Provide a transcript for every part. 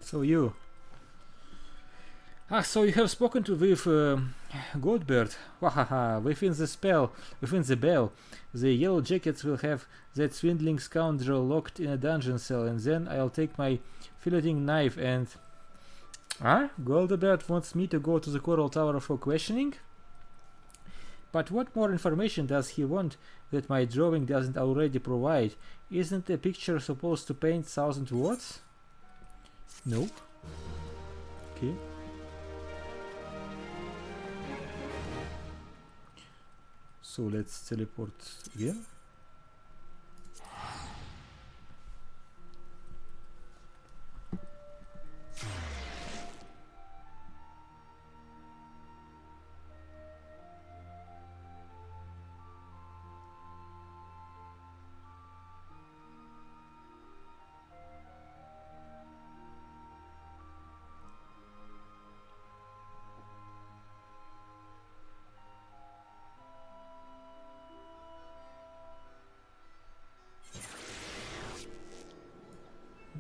So you. Ah, so you have spoken with Goldbird. Wahaha, within the bell, the yellow jackets will have that swindling scoundrel locked in a dungeon cell, and then I'll take my filleting knife and... Ah, Goldbird wants me to go to the Coral Tower for questioning? But what more information does he want that my drawing doesn't already provide? Isn't a picture supposed to paint 1,000 words? Nope. Okay. So let's teleport again.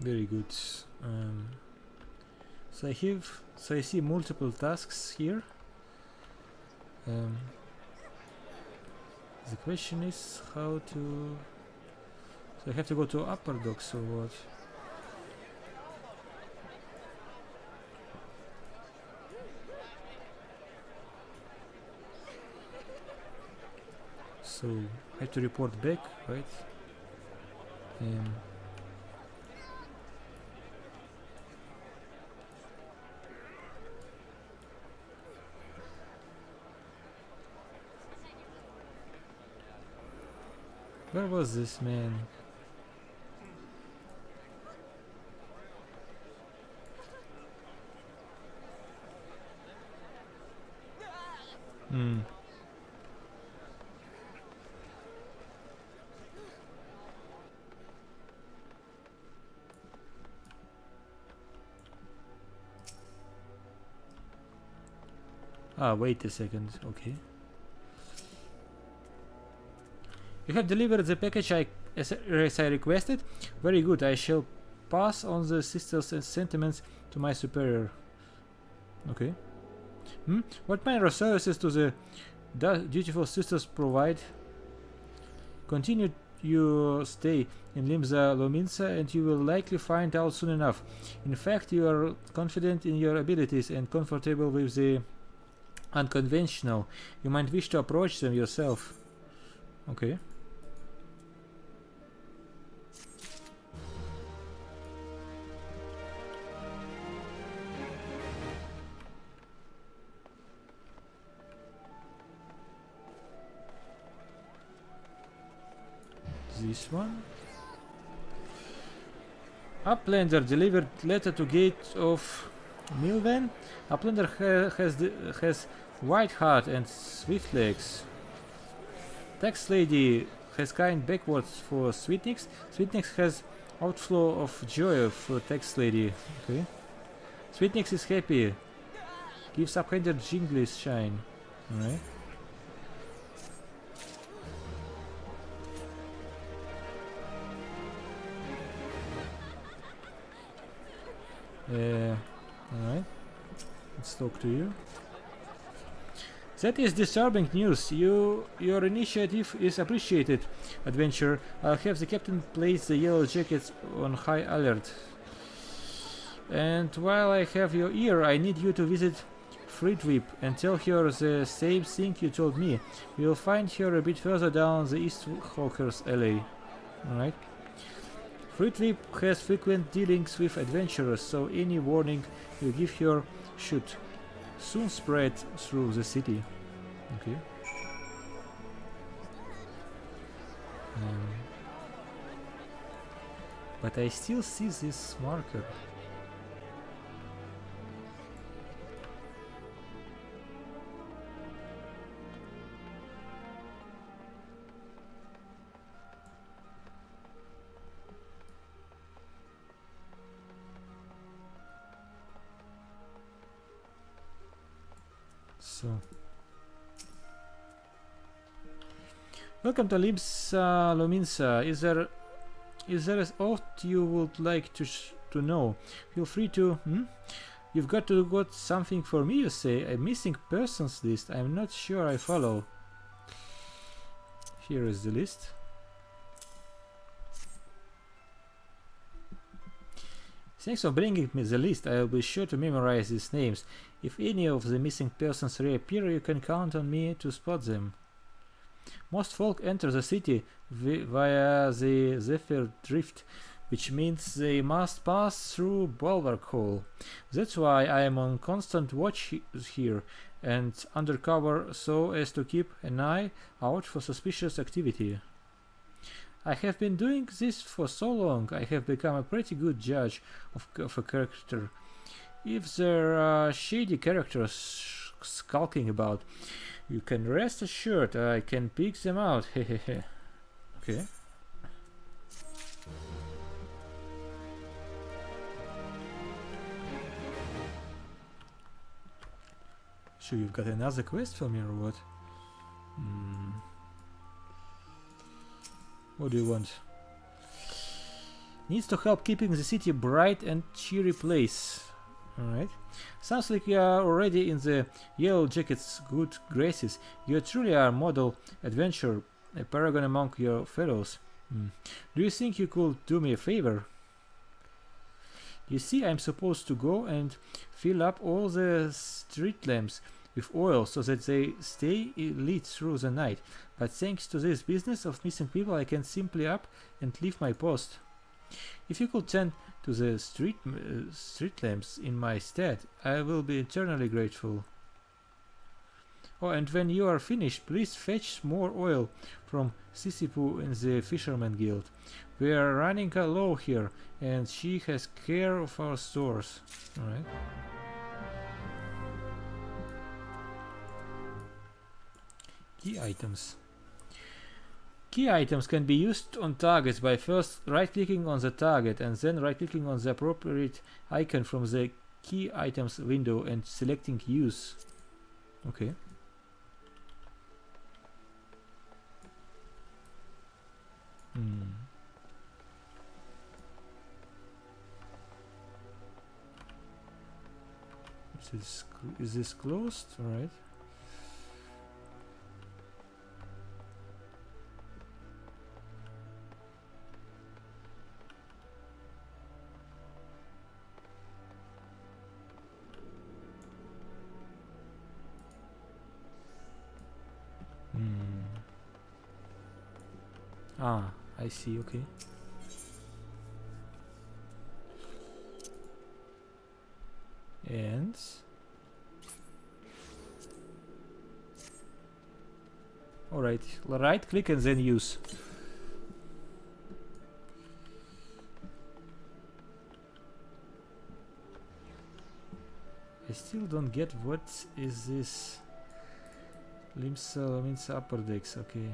Very good. So I see multiple tasks here. The question is how to... So I have to go to upper docks or what? So I have to report back, right? Where was this man? Ah, wait a second. Okay. You have delivered the package as I requested. Very good. I shall pass on the sister's sentiments to my superior. Okay. What manner of services do the dutiful sisters provide? Continue your stay in Limsa Lominsa and you will likely find out soon enough. In fact, you are confident in your abilities and comfortable with the unconventional. You might wish to approach them yourself. Okay. This one. Uplander delivered letter to gate of Milven. Uplander has white heart and swift legs. Tax lady has kind backwards for Sweetnix. Sweetnix has outflow of joy for tax lady. Okay. Sweetnix is happy. Gives uphander jingly shine. Alright. Alright. Let's talk to you. That is disturbing news. Your initiative is appreciated, adventurer. I'll have the captain place the yellow jackets on high alert. And while I have your ear, I need you to visit Fritwip and tell her the same thing you told me. You'll find her a bit further down the East Hawker's alley. Alright. Fritwip has frequent dealings with adventurers, so any warning you give her should soon spread through the city. Okay. But I still see this marker. So, welcome to Limsa Lominsa. Is there aught you would like to to know. Feel free to... You've got something for me, you say? A missing persons list. I'm not sure I follow. Here is the list. Thanks for bringing me the list. I will be sure to memorize these names. If any of the missing persons reappear, you can count on me to spot them. Most folk enter the city via the Zephyr Drift, which means they must pass through Bulwark Hall. That's why I am on constant watch here and undercover so as to keep an eye out for suspicious activity. I have been doing this for so long, I have become a pretty good judge of a character. If there are shady characters skulking about, you can rest assured I can pick them out. Hehehe. Okay. So you've got another quest for me or what? What do you want? Needs to help keeping the city bright and cheery place. Alright. Sounds like you are already in the Yellow Jacket's good graces. You truly are a model adventurer, a paragon among your fellows. Do you think you could do me a favor? You see, I'm supposed to go and fill up all the street lamps with oil so that they stay lit through the night. But thanks to this business of missing people, I can simply up and leave my post. If you could tend to the street lamps in my stead, I will be eternally grateful. Oh, and when you are finished, please fetch more oil from Sisipu in the Fisherman Guild. We are running low here, and she has care of our stores. Alright. Key items. Key items can be used on targets by first right-clicking on the target and then right-clicking on the appropriate icon from the key items window and selecting use. Okay. Is this closed? Alright. Ah, I see, okay. And alright, right click and then use. I still don't get what is this. Limsa means upper decks, okay.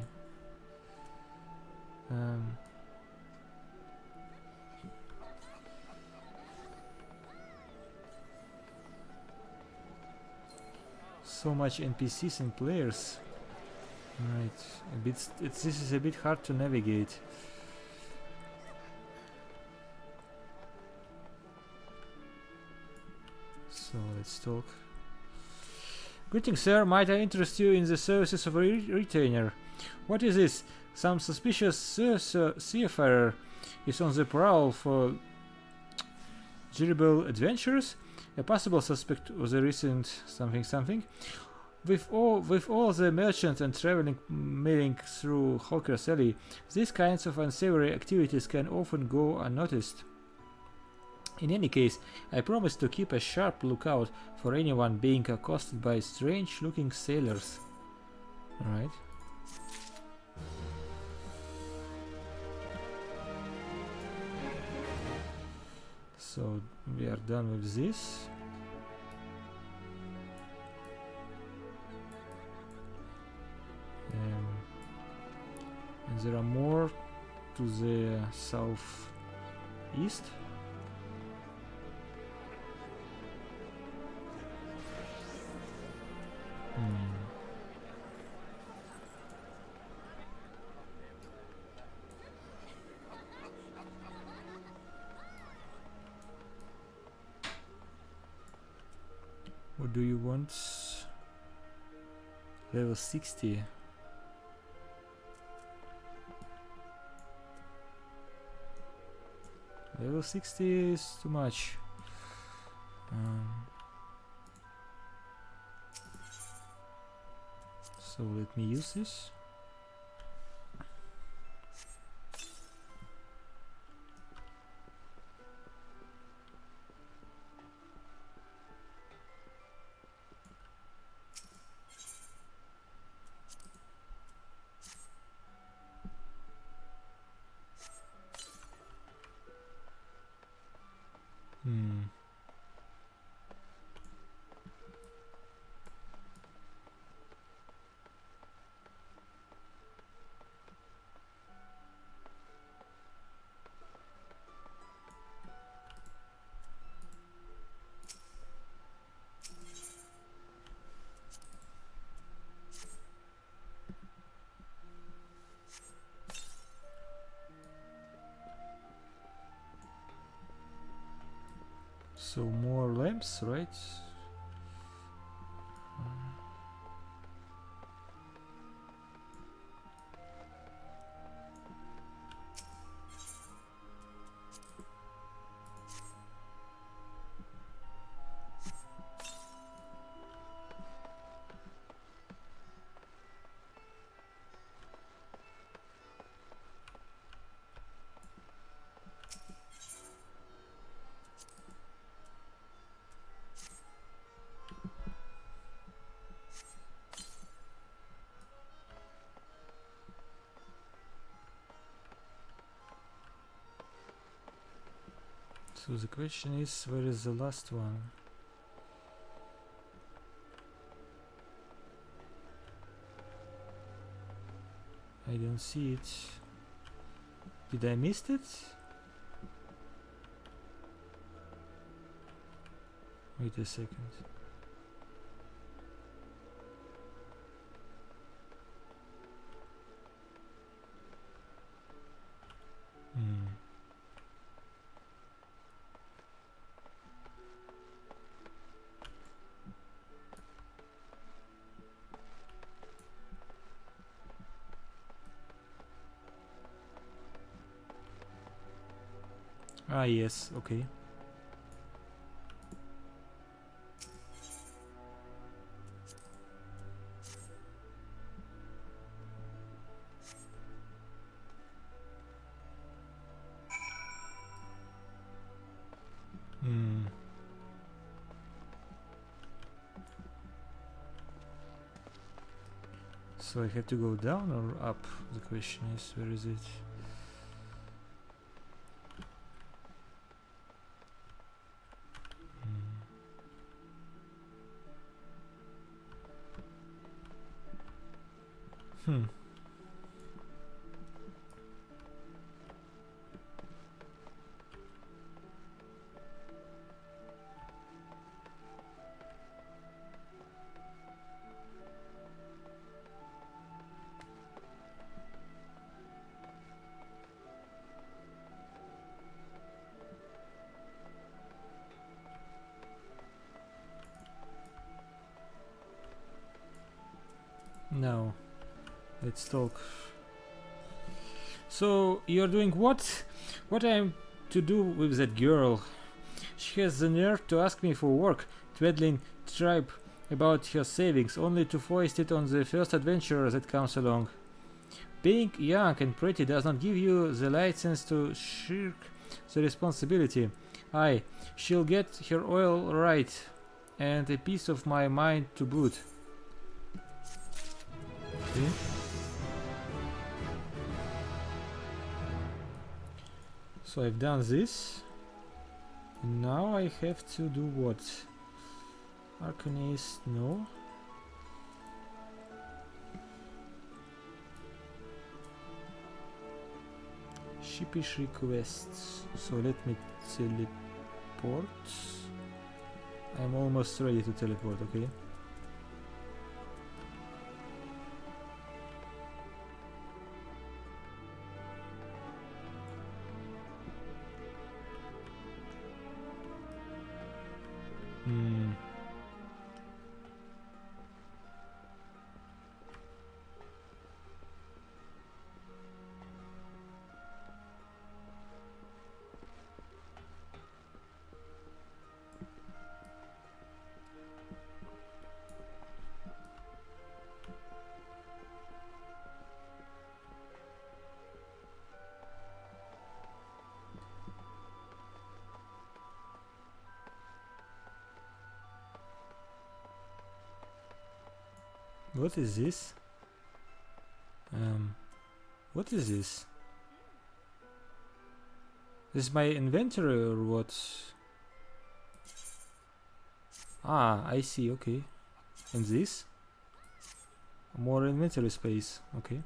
So much NPCs and players. Right, this is a bit hard to navigate. So let's talk. Greetings, sir. Might I interest you in the services of a retainer? What is this? Some suspicious seafarer is on the prowl for durable adventures. A possible suspect of the recent something. With all the merchants and traveling milling through Hawker's Alley, these kinds of unsavory activities can often go unnoticed. In any case, I promise to keep a sharp lookout for anyone being accosted by strange-looking sailors. Alright. So we are done with this. And there are more to the southeast. What do you want? Level 60. Level 60 is too much. So let me use this. So more lamps, right? So the question is, where is the last one? I don't see it. Did I miss it? Wait a second. Ah, yes, okay. So I have to go down or up? The question is, where is it? Now, let's talk. So, you're doing what? What I'm to do with that girl? She has the nerve to ask me for work, twaddling tribe about her savings, only to foist it on the first adventurer that comes along. Being young and pretty does not give you the license to shirk the responsibility. Aye, she'll get her oil right, and a piece of my mind to boot. Okay. So I've done this. Now I have to do what? Arcanist, no. Sheepish requests. So let me teleport. I'm almost ready to teleport, okay? What is this? What is this? This is my inventory or what? Ah, I see, okay. And this? More inventory space, okay.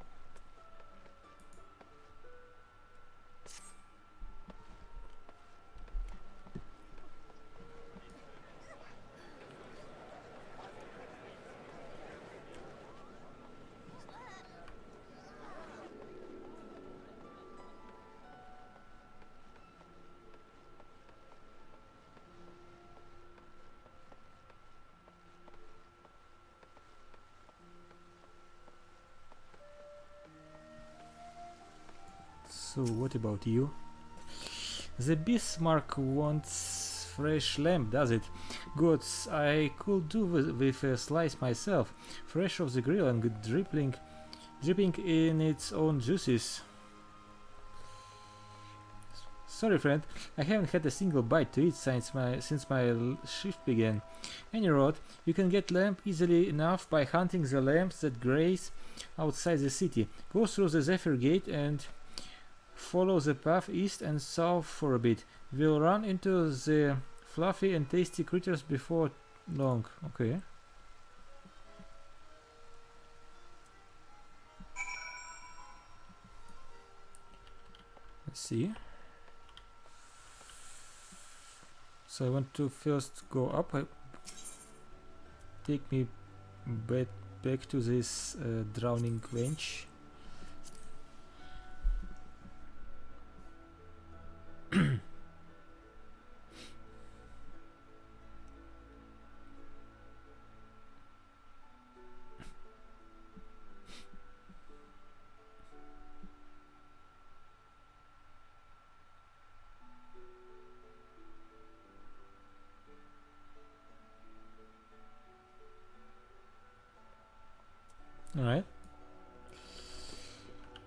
So what about you? The Bismarck wants fresh lamb, does it? Good, I could do with a slice myself, fresh off the grill and dripping in its own juices. Sorry friend, I haven't had a single bite to eat since my shift began. Any road, you can get lamb easily enough by hunting the lambs that graze outside the city. Go through the Zephyr Gate and follow the path east and south for a bit. We'll run into the fluffy and tasty critters before long. Okay. Let's see. So I want to first go up. Take me back to this drowning wench. Alright.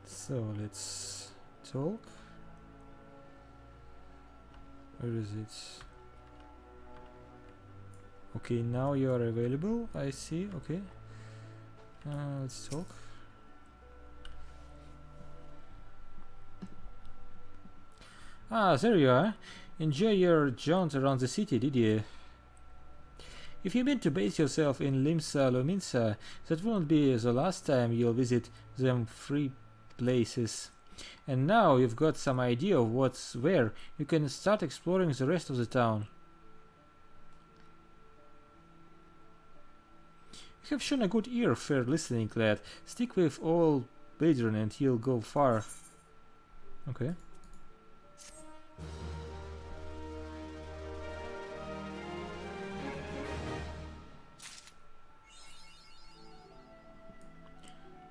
So let's talk. Where is it? Okay, now you are available. I see. Okay. Let's talk. Ah, there you are. Enjoy your jaunt around the city, did you? If you meant to base yourself in Limsa Lominsa, that won't be the last time you'll visit them three places. And now you've got some idea of what's where, you can start exploring the rest of the town. You have shown a good ear, fair listening, lad. Stick with old Badron and you'll go far. Okay.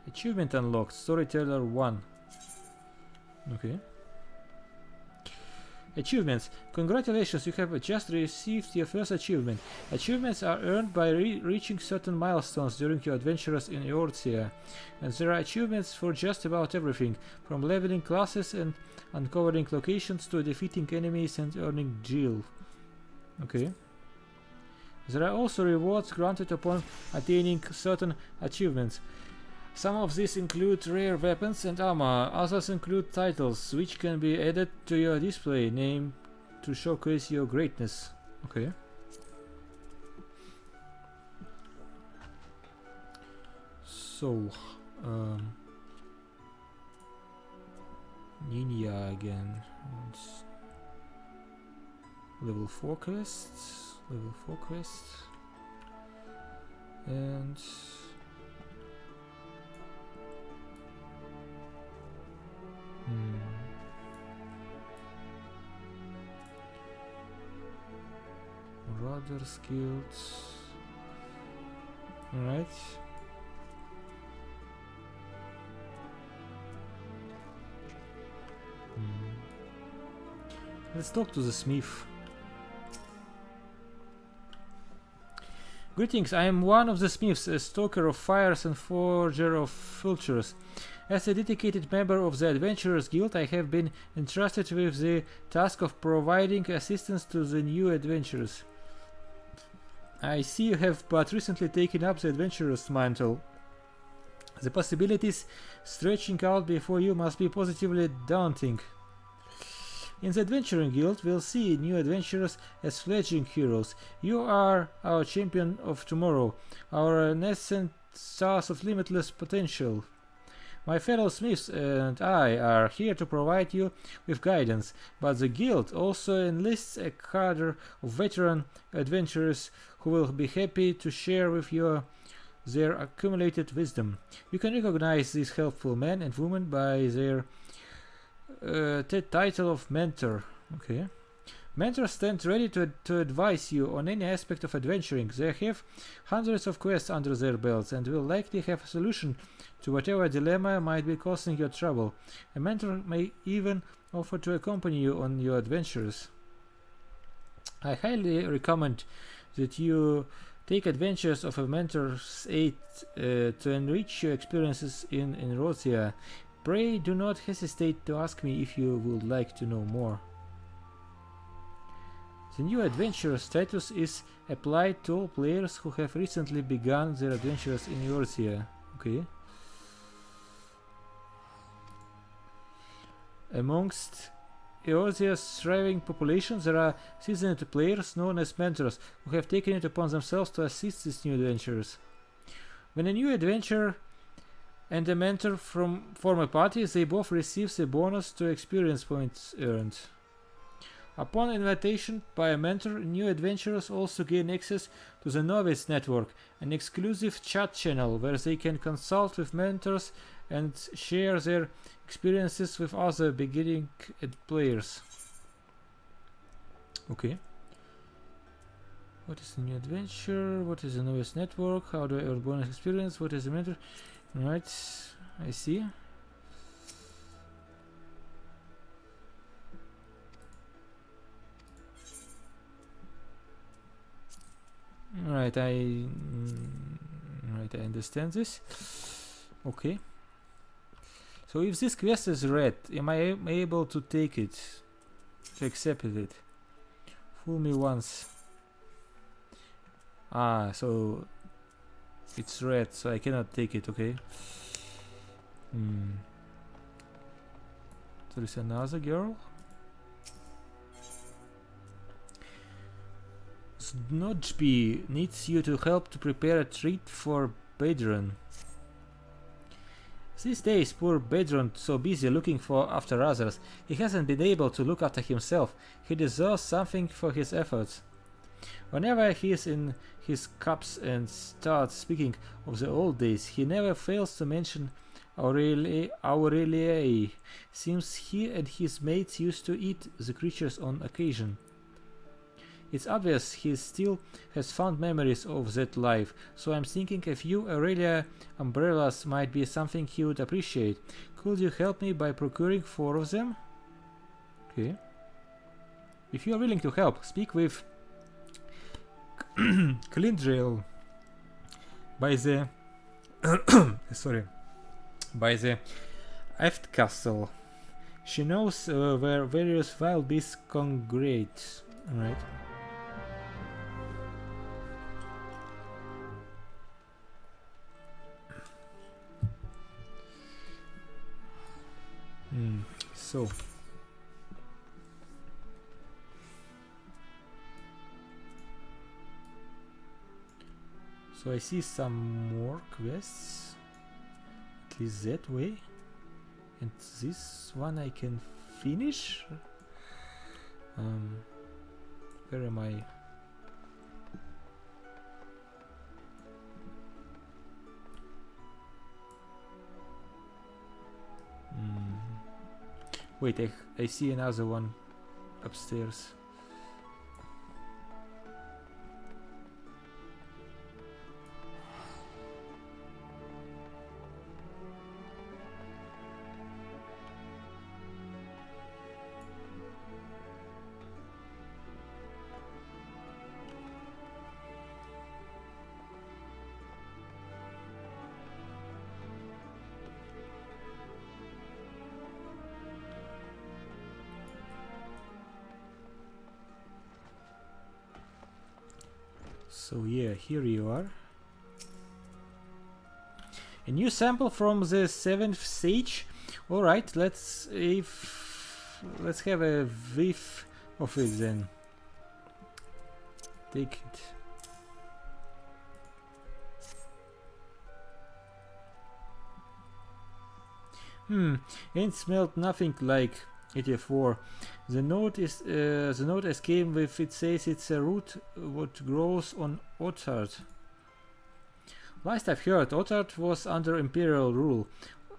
Achievement unlocked, Storyteller 1. Okay. Achievements. Congratulations, you have just received your first achievement. Achievements are earned by reaching certain milestones during your adventures in Eorzea. And there are achievements for just about everything, from leveling classes and uncovering locations to defeating enemies and earning Jill. Okay. There are also rewards granted upon attaining certain achievements. Some of these include rare weapons and armor, others include titles, which can be added to your display name to showcase your greatness. Okay. So, Ninya again. It's level 4 quests, and rather skilled. Alright. Let's talk to the smith. Greetings, I am one of the smiths, a stoker of fires and forger of fulgures. As a dedicated member of the Adventurers Guild, I have been entrusted with the task of providing assistance to the new adventurers. I see you have but recently taken up the Adventurer's mantle. The possibilities stretching out before you must be positively daunting. In the Adventuring Guild, we'll see new adventurers as fledgling heroes. You are our champion of tomorrow, our nascent stars of limitless potential. My fellow smiths and I are here to provide you with guidance, but the guild also enlists a cadre of veteran adventurers who will be happy to share with you their accumulated wisdom. You can recognize these helpful men and women by their title of mentor. Okay. Mentors stand ready to advise you on any aspect of adventuring. They have hundreds of quests under their belts and will likely have a solution to whatever dilemma might be causing you trouble. A mentor may even offer to accompany you on your adventures. I highly recommend that you take adventures of a mentor's aid to enrich your experiences in Erosia. Pray do not hesitate to ask me if you would like to know more. The new adventurer status is applied to all players who have recently begun their adventures in Eorzea. Okay. Amongst Eorzea's thriving population, there are seasoned players known as mentors who have taken it upon themselves to assist these new adventurers. When a new adventurer and a mentor form a party, they both receive a bonus to experience points earned. Upon invitation by a mentor, new adventurers also gain access to the Novice Network, an exclusive chat channel where they can consult with mentors and share their experiences with other beginning players. Okay. What is the new adventure? What is the Novice Network? How do I earn bonus experience? What is the mentor? Right, I see. Right, I understand this. Okay. So if this quest is red, am I able to take it? To accept it? Fool me once. Ah, so it's red, so I cannot take it, okay. There is another girl. Snodgeby needs you to help to prepare a treat for Bedron. These days, poor Bedron so busy looking after others, he hasn't been able to look after himself. He deserves something for his efforts. Whenever he is in his cups and starts speaking of the old days, he never fails to mention Aurelie. Seems he and his mates used to eat the creatures on occasion. It's obvious he still has fond memories of that life, so I'm thinking a few Aurelia umbrellas might be something he would appreciate. Could you help me by procuring 4 of them? Okay. If you are willing to help, speak with Clindriel by the by the Eft Castle. She knows where various wild beasts congregate. Alright. So I see some more quests, at least that way, and this one I can finish. Where am I? Wait, I see another one upstairs. So yeah, here you are. A new sample from the 7th stage. Alright, let's have a whiff of it then. Take it. Ain't smelled nothing like 84. The note as came with it says it's a root what grows on Otard. Last I've heard, Otard was under imperial rule.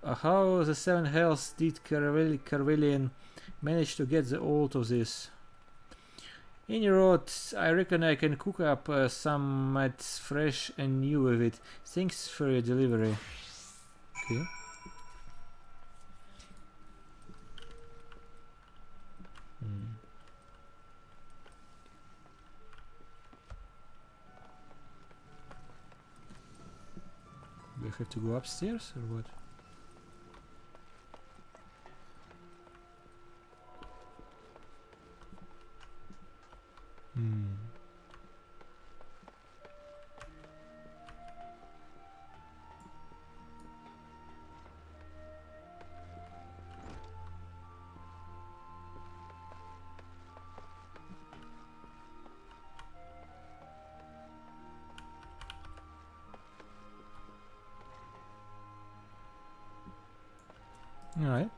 How the Seven Hells did Carvelian manage to get the hold of this? Any road, I reckon I can cook up some mats fresh and new with it. Thanks for your delivery. Okay. Do I have to go upstairs or what? Alright.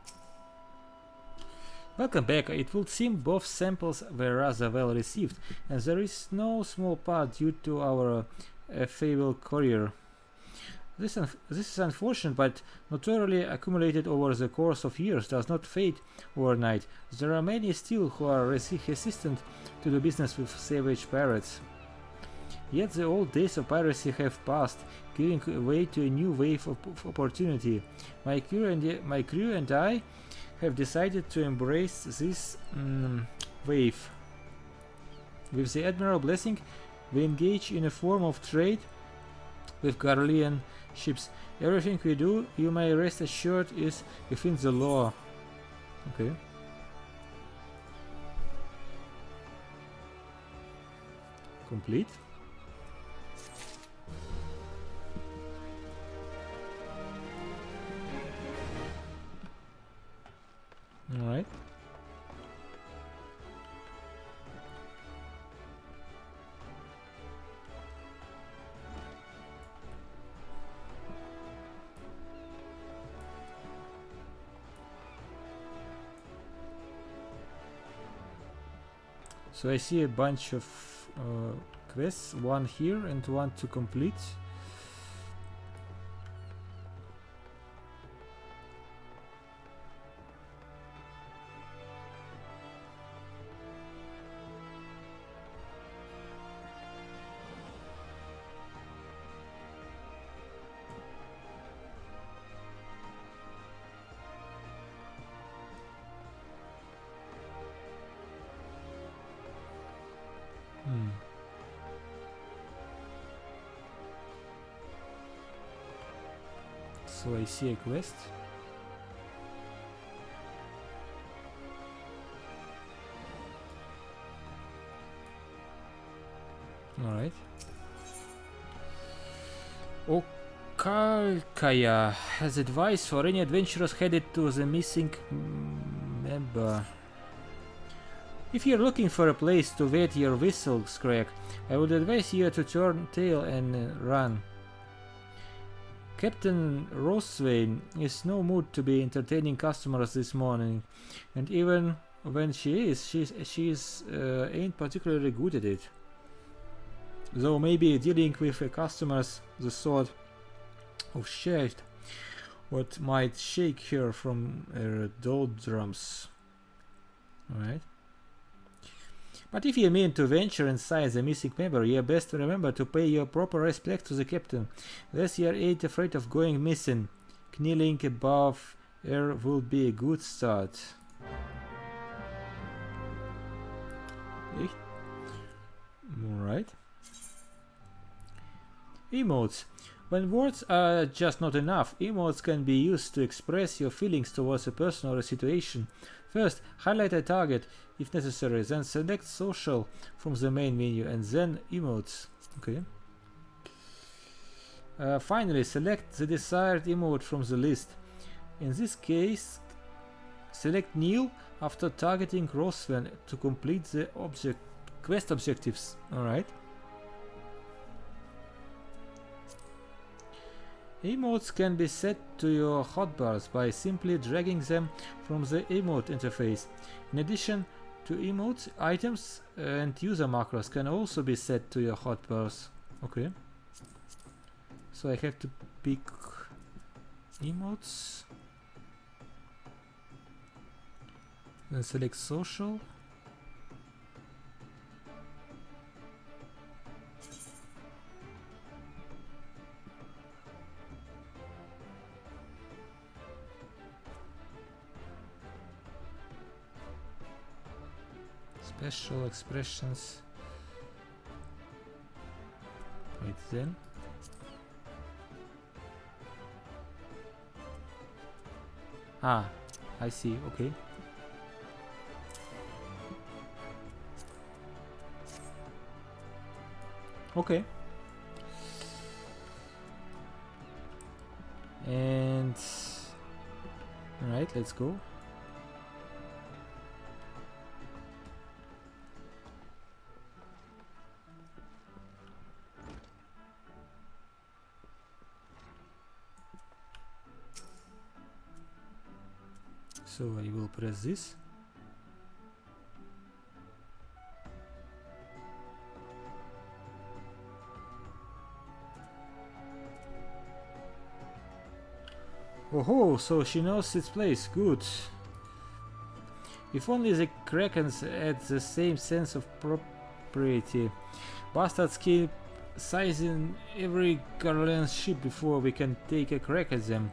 Welcome back. It would seem both samples were rather well received, and there is no small part due to our affable courier. This is unfortunate, but notoriously accumulated over the course of years does not fade overnight. There are many still who are resistant to do business with savage pirates. Yet the old days of piracy have passed, giving way to a new wave of opportunity. My crew and I have decided to embrace this wave. With the Admiral blessing, we engage in a form of trade with Garlean ships. Everything we do, you may rest assured, is within the law. Okay. Complete. Alright. So I see a bunch of quests, one here and one to complete. So I see a quest. Alright. Okalkaya has advice for any adventurers headed to the missing member. If you're looking for a place to wet your whistle, Scrag, I would advise you to turn tail and run. Captain Roswain is no mood to be entertaining customers this morning, and even when she is, ain't particularly good at it. Though maybe dealing with customers the sort of shit what might shake her from her doldrums. Alright. But if you mean to venture inside the missing member, you best remember to pay your proper respect to the captain, lest you ain't afraid of going missing. Kneeling above her will be a good start. Alright. Emotes. When words are just not enough, emotes can be used to express your feelings towards a person or a situation. First, highlight a target if necessary, then select social from the main menu and then emotes. Okay. Finally, select the desired emote from the list. In this case, select Kneel after targeting Rosven to complete the quest objectives. Alright. Emotes can be set to your hotbars by simply dragging them from the emote interface. In addition to emotes, items and user macros can also be set to your hotbars. Okay. So I have to pick emotes. Then select social. Special expressions. Wait then. Ah, I see, okay. Okay. And alright, let's go. So I will press this. Oh, so she knows its place. Good. If only the Krakens had the same sense of propriety. Bastards keep sizing every Garlean ship before we can take a crack at them.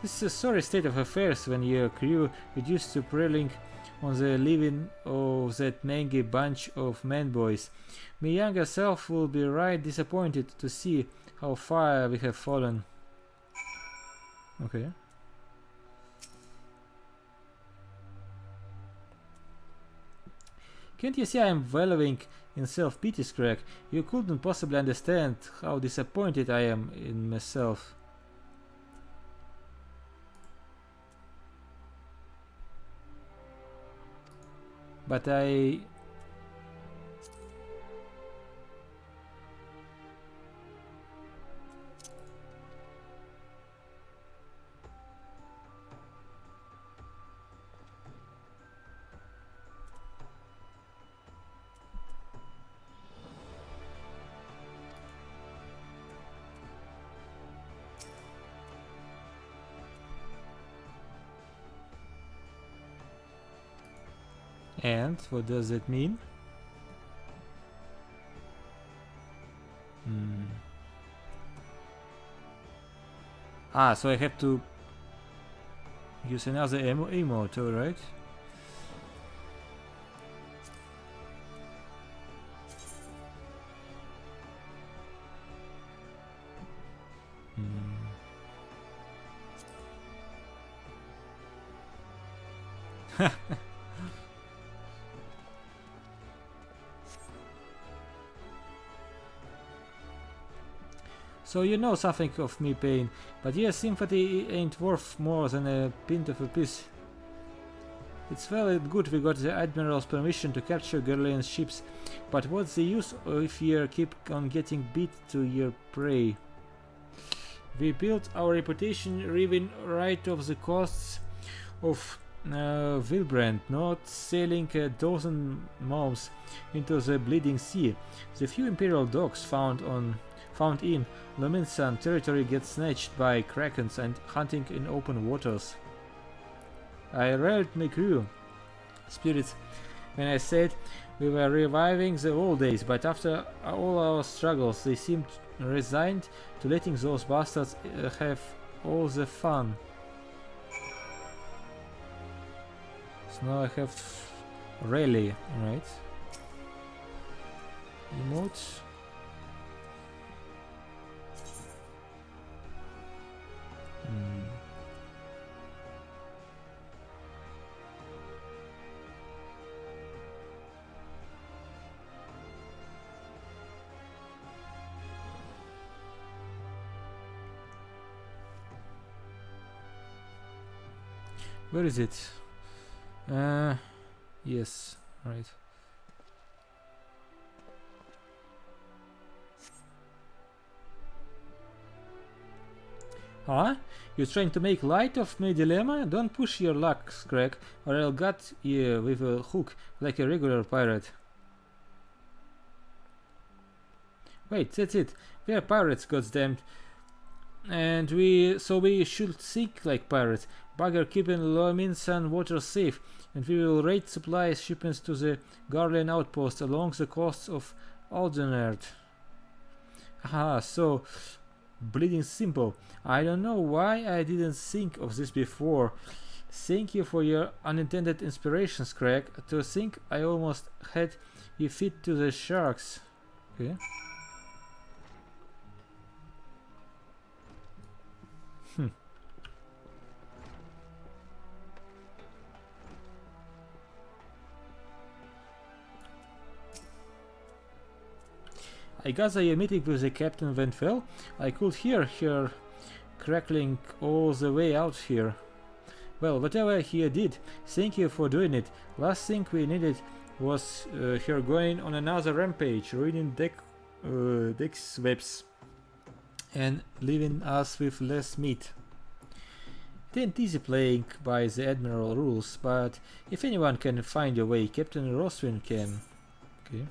This is a sorry state of affairs when your crew reduced to preying on the living of that mangy bunch of man-boys. My younger self will be right disappointed to see how far we have fallen. Okay. Can't you see I am wallowing in self-pity, Scrag? You couldn't possibly understand how disappointed I am in myself. But I... And what does that mean? Ah, so I have to use another emote, alright? So you know something of me pain, but your sympathy ain't worth more than a pint of a piss. It's well and good we got the Admiral's permission to capture Garlean ships, but what's the use if you keep on getting beat to your prey? We built our reputation riven right off the coasts of Vilbrand, not sailing a dozen miles into the bleeding sea. The few Imperial dogs found in Lominsan territory get snatched by krakens and hunting in open waters. I railed my crew spirits when I said we were reviving the old days, but after all our struggles they seemed resigned to letting those bastards have all the fun. So now I have rally, right? Emote. Where is it? Yes, right. Huh? You're trying to make light of my dilemma? Don't push your luck, Scrag, or I'll gut you with a hook like a regular pirate. Wait, that's it. We are pirates, goddammit. And we should sink like pirates. Bugger keeping Lominsan water safe, and we will raid supply shipments to the Garland outpost along the coast of Aldenard. Haha, so bleeding simple. I don't know why I didn't think of this before. Thank you for your unintended inspiration, Scrag. To think I almost had you fit to the sharks. Okay. I gather you're meeting with the Captain Van Fel. I could hear her crackling all the way out here. Well, whatever he did, thank you for doing it. Last thing we needed was her going on another rampage, ruining Dex webs and leaving us with less meat. It ain't easy playing by the Admiral rules, but if anyone can find a way, Captain Roswin can. Okay.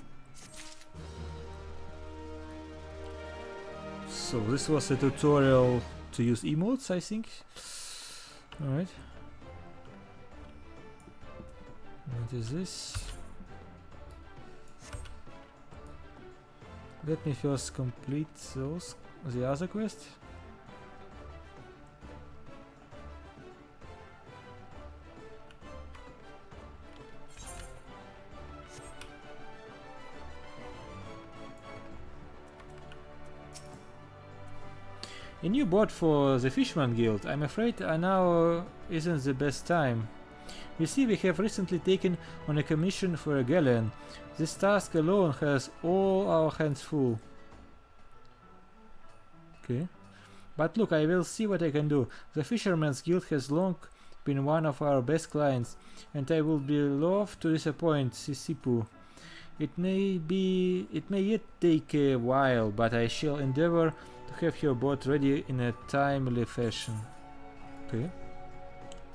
So this was a tutorial to use emotes, I think. Alright. What is this? Let me first complete the other quest. A new bot for the Fishman Guild. I'm afraid now isn't the best time. You see, we have recently taken on a commission for a galleon. This task alone has all our hands full. Okay. But look, I will see what I can do. The Fisherman's Guild has long been one of our best clients, and I will be loath to disappoint Sisipu. It may yet take a while, but I shall endeavor to have your bot ready in a timely fashion. Okay.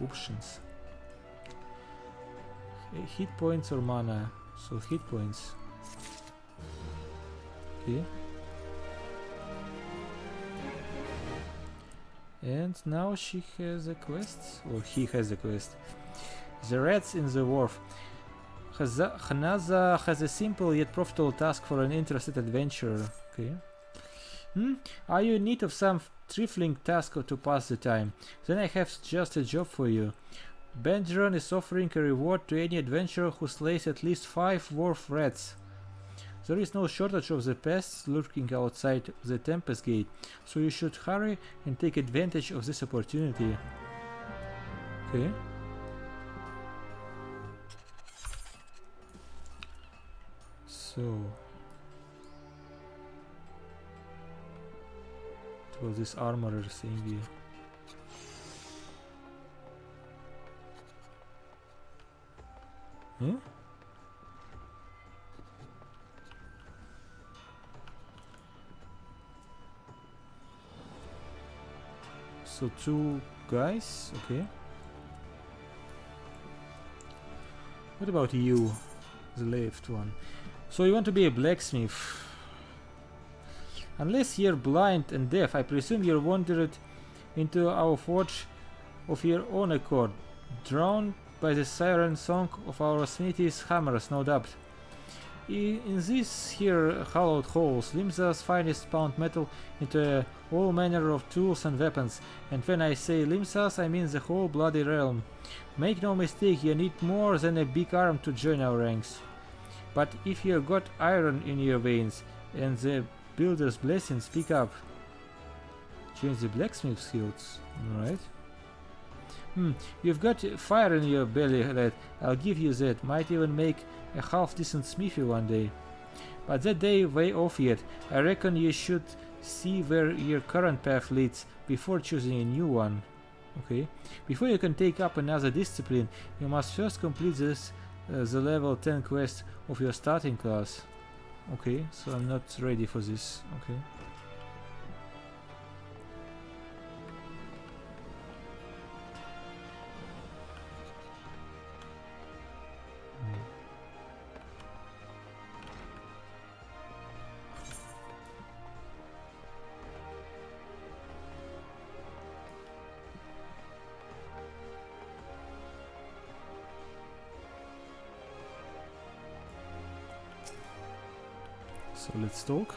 Options. Hit points or mana? So hit points. Okay. And now she has a quest, or he has a quest. The rats in the wharf. Hanaza has a simple yet profitable task for an interested adventurer. Okay. Are you in need of some trifling task to pass the time? Then I have just a job for you. Benderon is offering a reward to any adventurer who slays at least 5 wharf rats. There is no shortage of the pests lurking outside the Tempest Gate, so you should hurry and take advantage of this opportunity. Okay. So... what was this armorer thingy? Huh? So 2 guys, okay. What about you, the left one? So you want to be a blacksmith. Unless you're blind and deaf, I presume you wandered into our forge of your own accord, drawn by the siren song of our smithy's hammers, no doubt. In these here hollowed halls, Limsa's finest pound metal into all manner of tools and weapons, and when I say Limsa's, I mean the whole bloody realm. Make no mistake, you need more than a big arm to join our ranks. But if you got iron in your veins, and the builder's blessing, speak up. Change the blacksmith skills, alright. You've got fire in your belly, lad. I'll give you that. Might even make a half-decent smithy one day. But that day way off yet. I reckon you should see where your current path leads before choosing a new one. Okay. Before you can take up another discipline, you must first complete the level 10 quest of your starting class. Okay, so I'm not ready for this. Okay. So let's talk.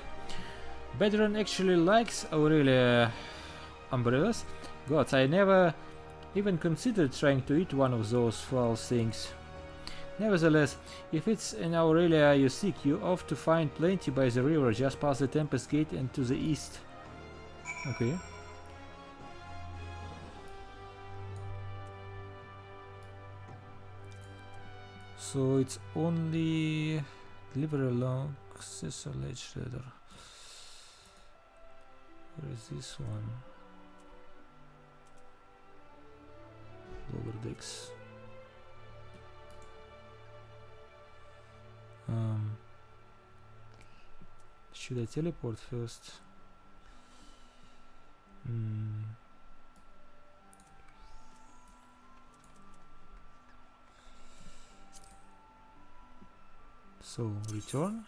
Bedron actually likes Aurelia umbrellas. God, I never even considered trying to eat one of those foul things. Nevertheless, if it's an Aurelia you seek, you ought to find plenty by the river just past the Tempest Gate and to the east. Okay. So it's only deliver along Accessor Ledge Shredder. Where is this one? Lower decks. Should I teleport first? So return.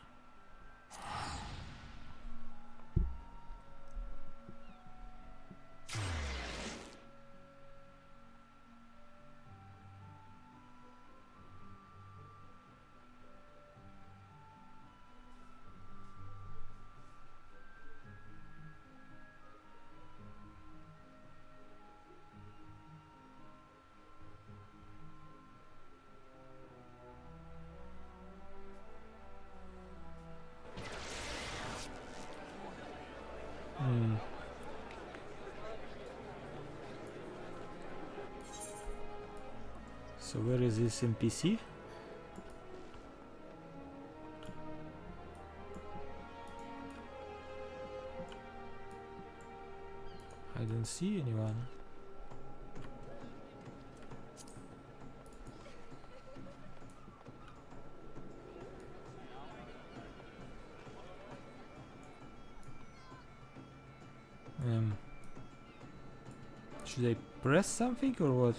So where is this NPC? I don't see anyone. Should I press something or what?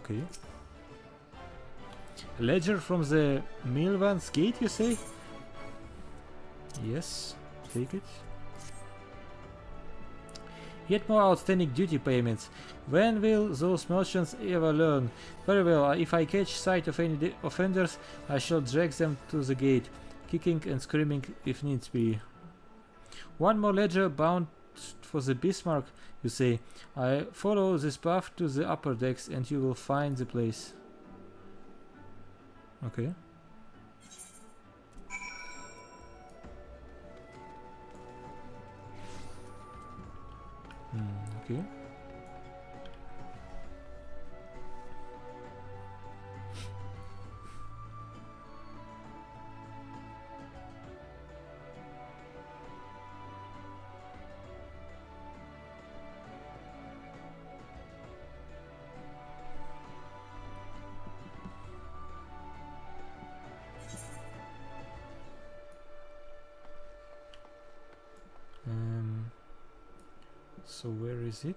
Okay. Ledger from the Milvan's Gate, you say? Yes, take it. Yet more outstanding duty payments. When will those merchants ever learn? Very well, if I catch sight of any offenders, I shall drag them to the gate, kicking and screaming if needs be. One more ledger bound for the Bismarck, you say. I follow this path to the upper decks and you will find the place. Okay. Okay. So where is it?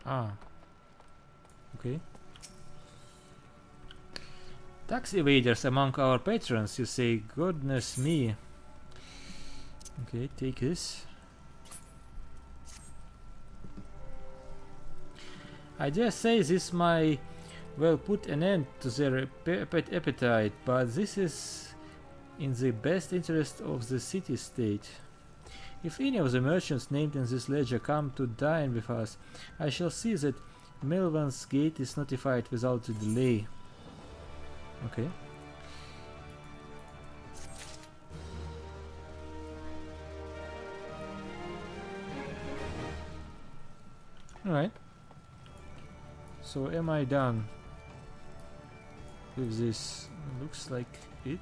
Ah. Okay. Tax evaders among our patrons, you say? Goodness me. Okay, take this. I dare say this might well put an end to their appetite, but this is in the best interest of the city-state. If any of the merchants named in this ledger come to dine with us, I shall see that Melvan's gate is notified without a delay. Okay. Alright. So am I done with this? Looks like it.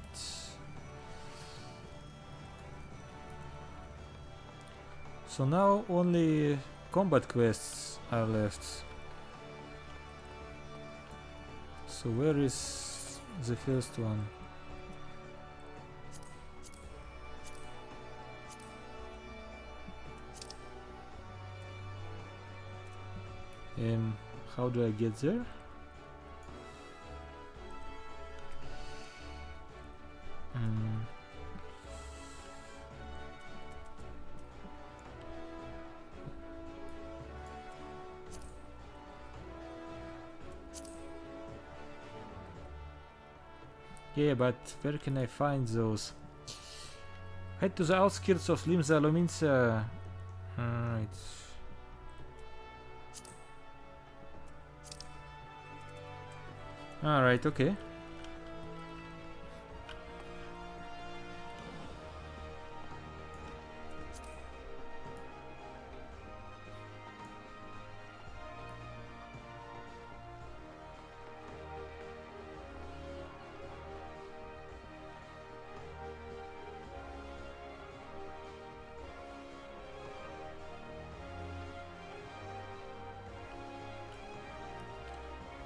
So now only combat quests are left. So where is the first one? How do I get there? Yeah, but where can I find those? Head to the outskirts of Limsa Lominsa. Alright. Alright, okay.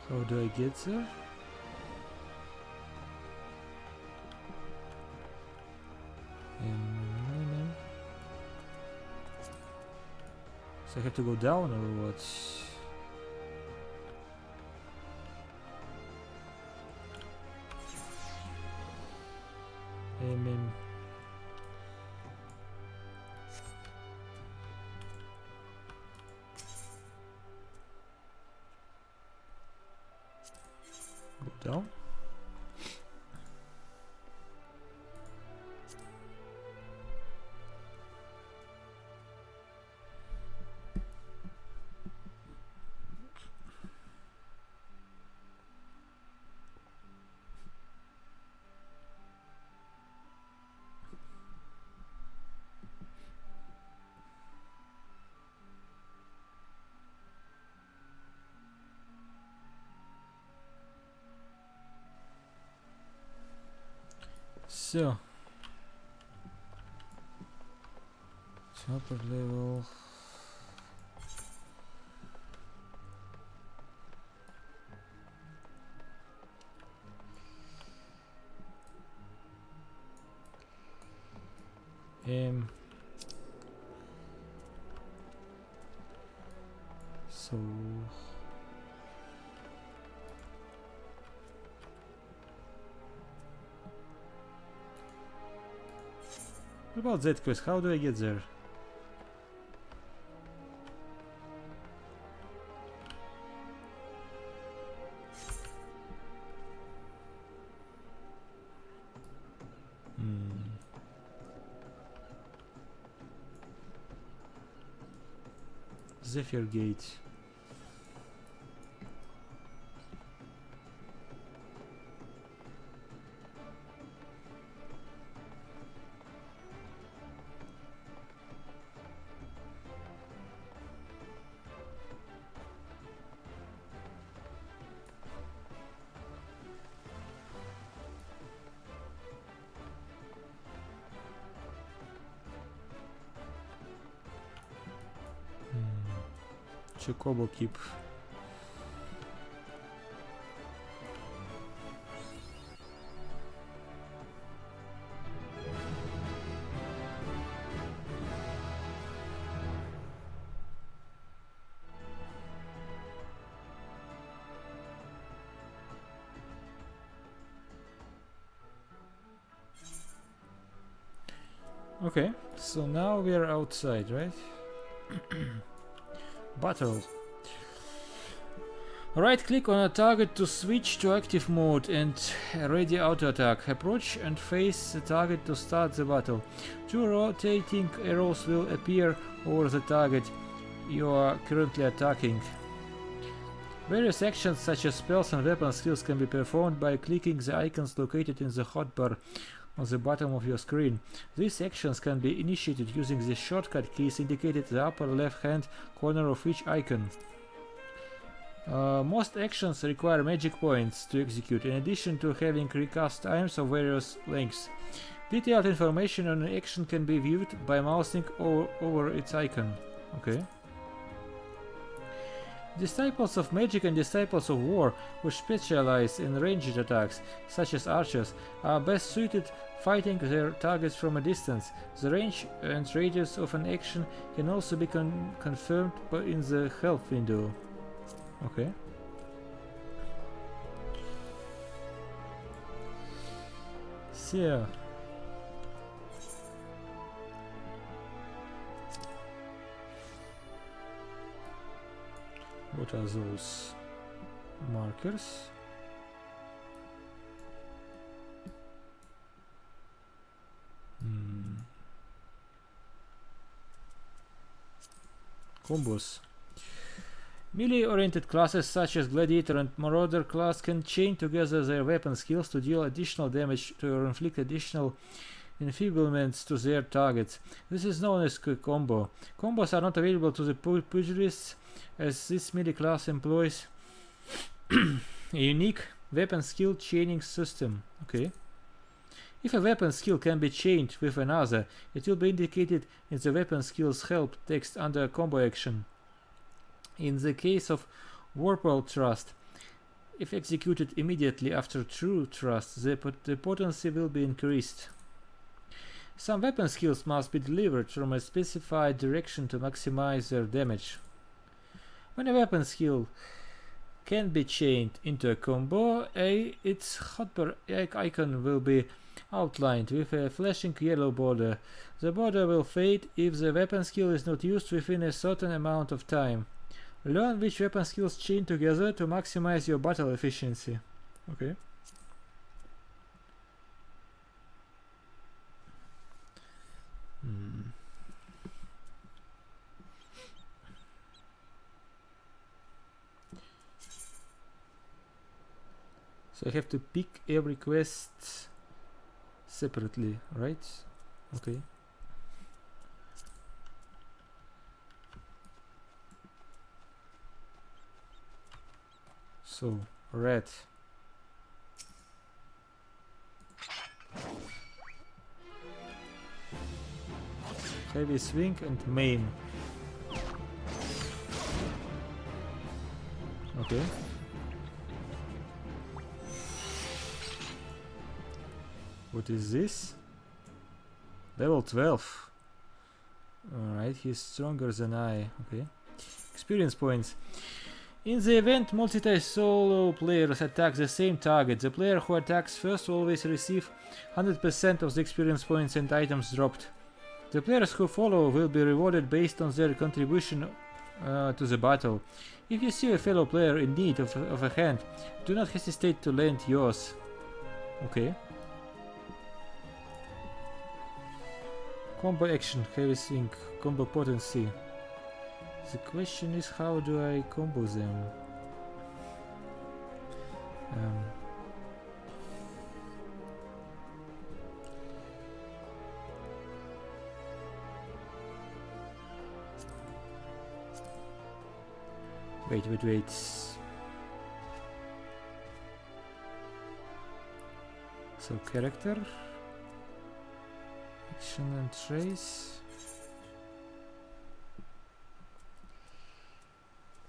How do I get there? So I have to go down or what? Go down. So, upper level. So what about that quest? How do I get there? Zephyr Gate. Chocobo Keep. Okay, so now we are outside, right? Battle. Right click on a target to switch to active mode and ready auto attack. Approach and face the target to start the battle. 2 rotating arrows will appear over the target you are currently attacking. Various actions such as spells and weapon skills can be performed by clicking the icons located in the hotbar on the bottom of your screen. These actions can be initiated using the shortcut keys indicated in the upper left hand corner of each icon. Most actions require magic points to execute, in addition to having recast times of various lengths. Detailed information on an action can be viewed by mousing over its icon. Okay. Disciples of Magic and Disciples of War, which specialize in ranged attacks, such as archers, are best suited fighting their targets from a distance. The range and radius of an action can also be confirmed in the help window. Okay. So. What are those markers? Combos. Melee-oriented classes such as Gladiator and Marauder class can chain together their weapon skills to deal additional damage or inflict additional enfeeblements to their targets. This is known as a combo. Combos are not available to the pugilists, as this melee class employs a unique weapon skill chaining system. Okay. If a weapon skill can be chained with another, it will be indicated in the weapon skill's help text under a combo action. In the case of Warpal Thrust, if executed immediately after True Thrust, the potency will be increased. Some weapon skills must be delivered from a specified direction to maximize their damage. When a weapon skill can be chained into a combo, its hotbar icon will be outlined with a flashing yellow border. The border will fade if the weapon skill is not used within a certain amount of time. Learn which weapon skills chain together to maximize your battle efficiency. Okay. So I have to pick every quest separately, right? Okay. So, red. Heavy swing and maim. Okay. What is this? Level 12. Alright, he's stronger than I. Okay. Experience points. In the event multi-solo players attack the same target, the player who attacks first will always receive 100% of the experience points and items dropped. The players who follow will be rewarded based on their contribution to the battle. If you see a fellow player in need of a hand, do not hesitate to lend yours. Okay. Combo action, heavy swing, combo potency. The question is, how do I combo them? Wait. So character, action and trace.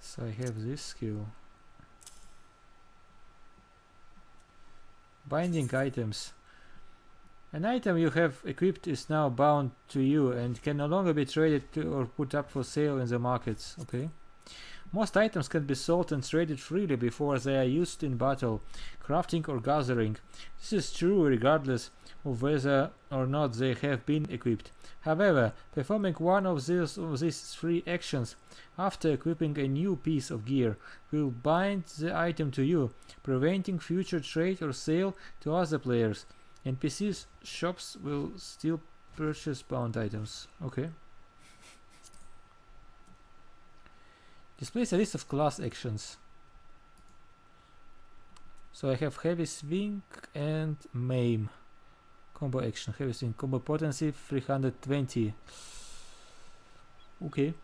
So I have this skill. Binding items. An item you have equipped is now bound to you and can no longer be traded to or put up for sale in the markets. Okay. Most items can be sold and traded freely before they are used in battle, crafting or gathering. This is true regardless of whether or not they have been equipped. However, performing one of these three actions after equipping a new piece of gear will bind the item to you, preventing future trade or sale to other players. NPCs shops will still purchase bound items. Okay. Displays a list of class actions. So I have heavy swing and maim. Combo action, heavy swing, combo potency 320. Okay.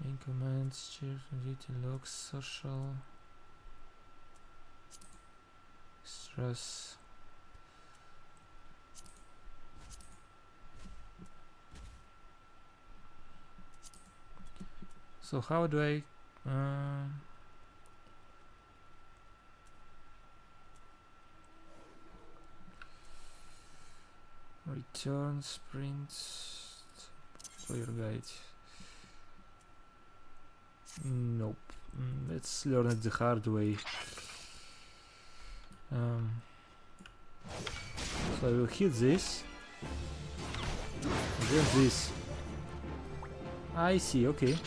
Main commands, duty logs, social, stress. So how do I return sprints player guide? Nope. Let's learn it the hard way. So I will hit this, and then this. I see, okay.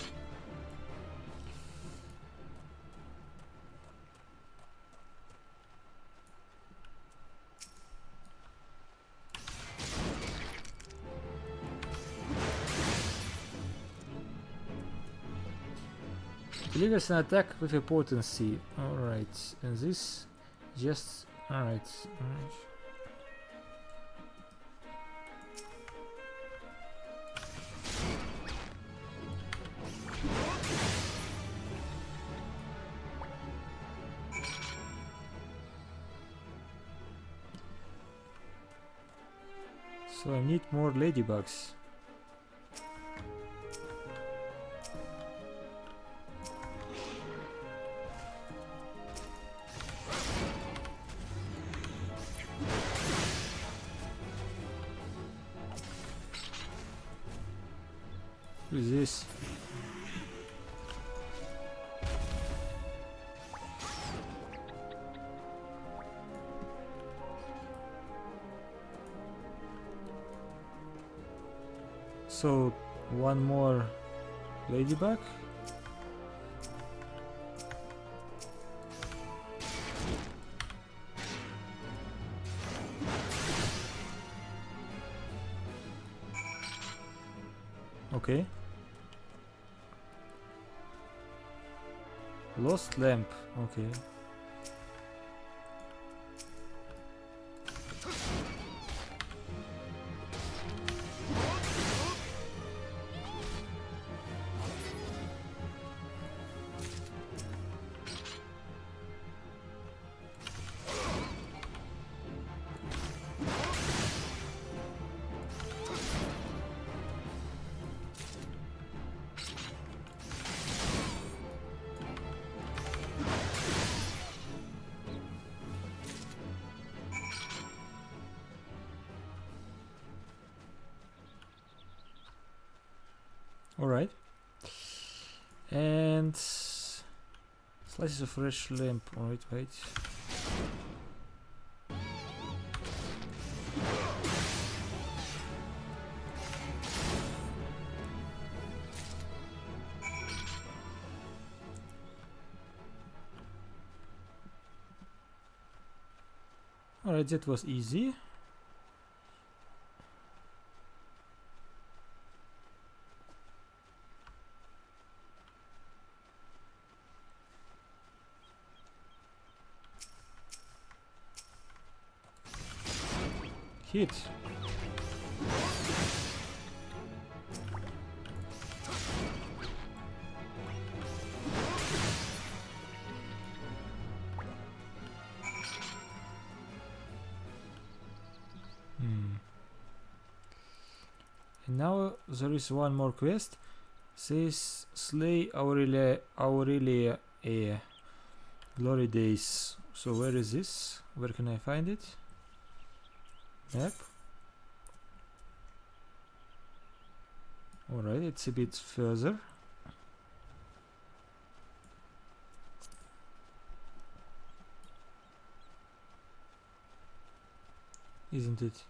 Delivers an attack with a potency. Alright, and this just... Alright. So I need more ladybugs. Who is this? So, one more ladybug. Okay. Lost lamp. Okay. Alright. And slices of fresh lamp. Alright, wait. Alright, that was easy. Hit. And now there is one more quest. Says slay Aurelia Glory Days. So where is this? Where can I find it? Map. Alright, it's a bit further. Isn't it?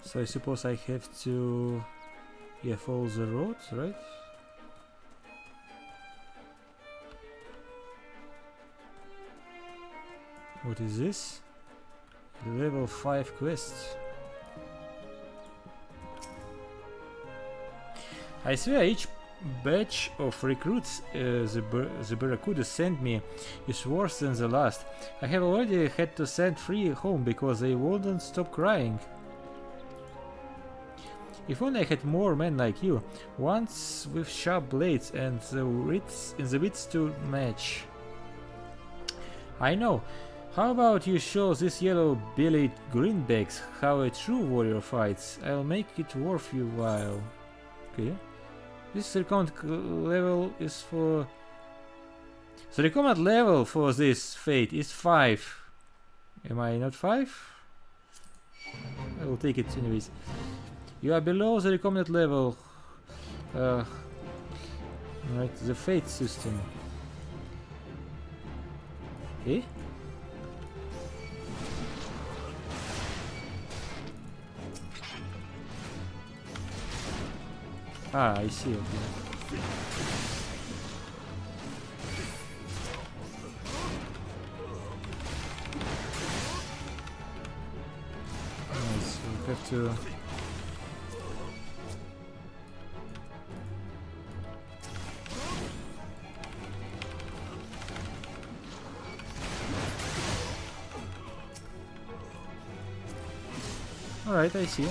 So I suppose I have to Yeah, follow the road, right? What is this? Level 5 quest. I swear each batch of recruits the Barracuda sent me is worse than the last. I have already had to send 3 home because they wouldn't stop crying. If only I had more men like you, ones with sharp blades and the wits to match. I know. How about you show these yellow-bellied greenbacks how a true warrior fights? I'll make it worth your while. Okay. This recommended level is for... The recommended level for this fate is 5. Am I not 5? I will take it anyways. You are below the recommended level. Right, the fate system. Eh? Ah, I see, okay. Nice, we have to... Alright, I see.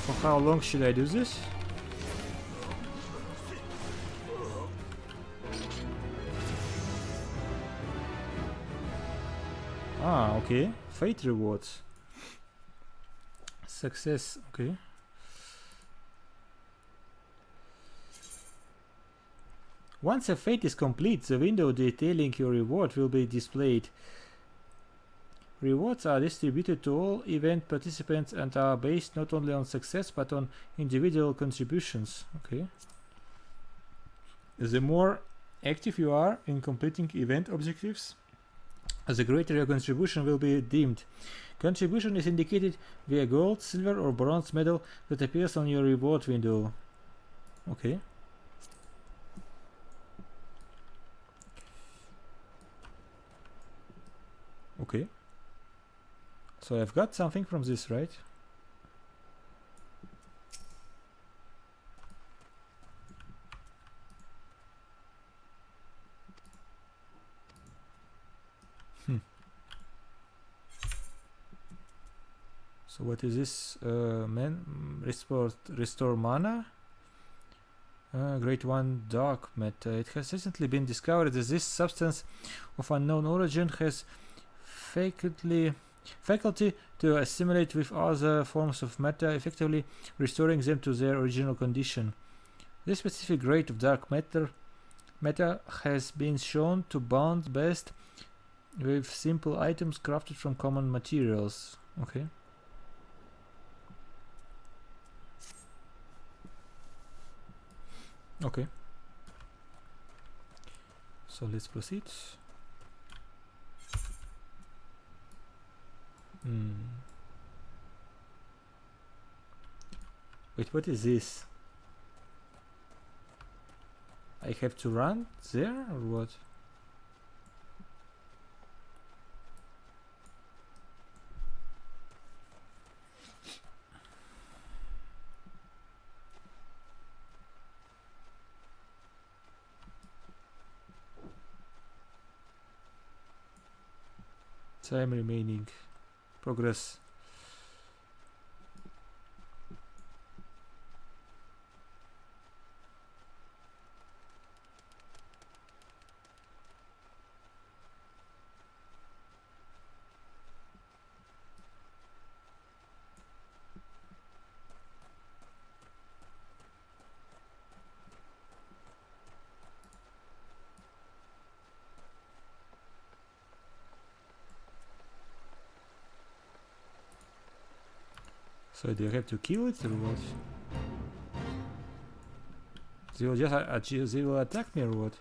For how long should I do this? Ah, okay. Fate rewards. Success, okay. Once a fate is complete, the window detailing your reward will be displayed. Rewards are distributed to all event participants and are based not only on success but on individual contributions. Okay. The more active you are in completing event objectives, the greater your contribution will be deemed. Contribution is indicated via gold, silver or bronze medal that appears on your reward window. Okay. Okay. So I've got something from this, right? So what is this? Restore mana? Grade 1 dark matter. It has recently been discovered that this substance of unknown origin has faculty to assimilate with other forms of matter, effectively restoring them to their original condition. This specific grade of dark matter has been shown to bond best with simple items crafted from common materials. Okay. Okay. So let's proceed. Wait, what is this? I have to run there or what? Time remaining. Progress. So do you have to kill it or what? They will just they will attack me or what?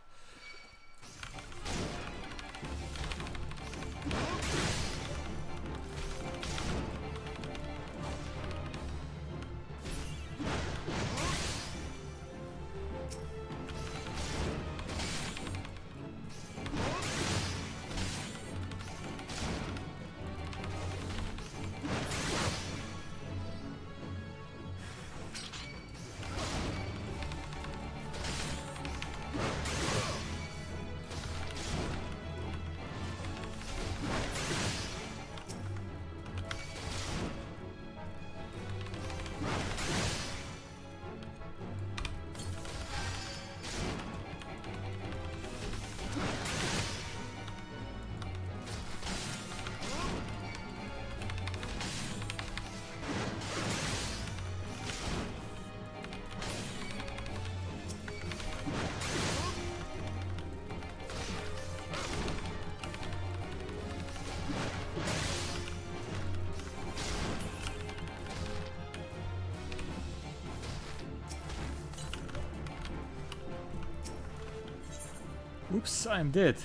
Oops, I'm dead.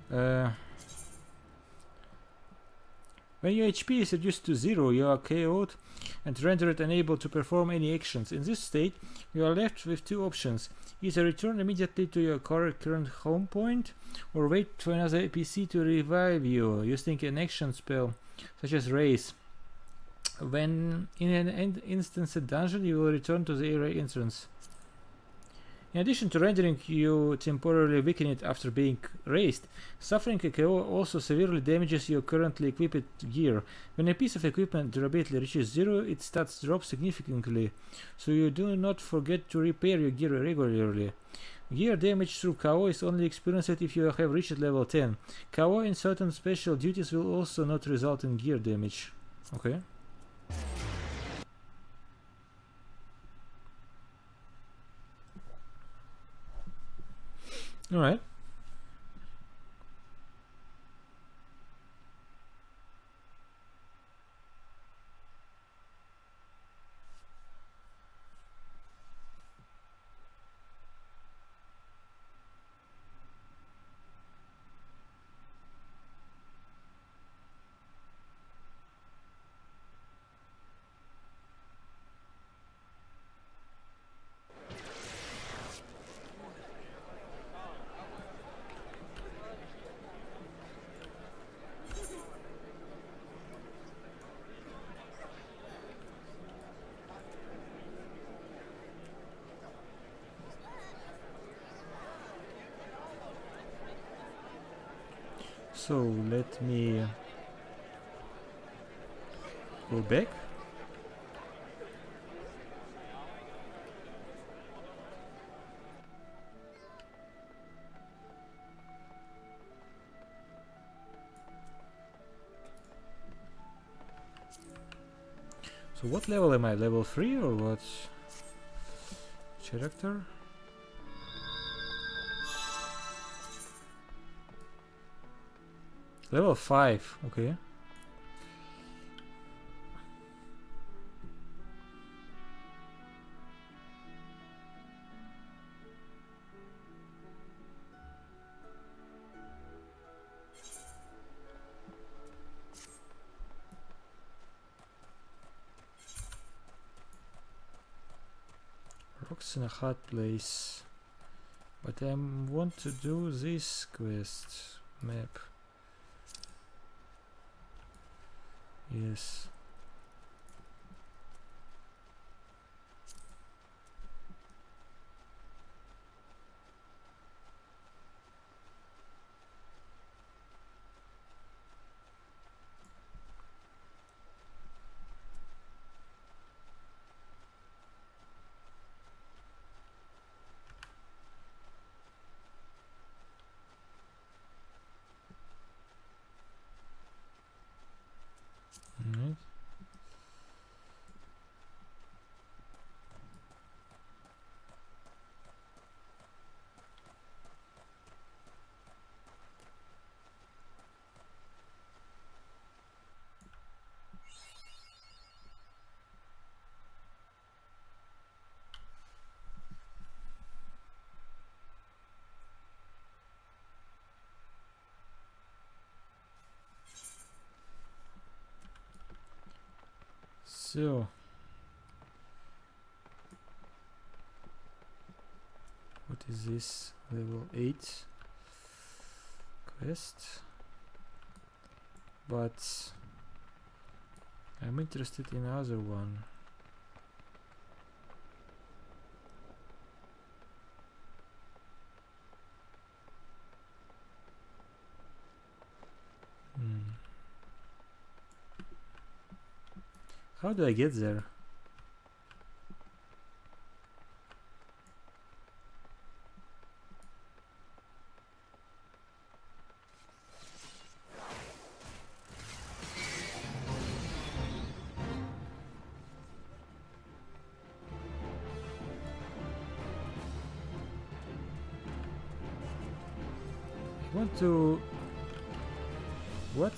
When your HP is reduced to 0, you are KO'd and rendered unable to perform any actions. In this state, you are left with two options. Either return immediately to your current home point, or wait for another NPC to revive you using an action spell, such as Raise. When in an instance dungeon, you will return to the area entrance. In addition to rendering you temporarily weakened after being raised, suffering a KO also severely damages your currently equipped gear. When a piece of equipment durability reaches 0, its stats drop significantly, so you do not forget to repair your gear regularly. Gear damage through KO is only experienced if you have reached level 10. KO in certain special duties will also not result in gear damage. Okay. Alright. So let me go back. So what level am I? Level 3 or what? Character? Level 5, okay. Focus on a hot place. But I want to do this quest map. Yes. Alright. So, what is this? Level 8 quest. But I'm interested in other one. How do I get there? I want to... What?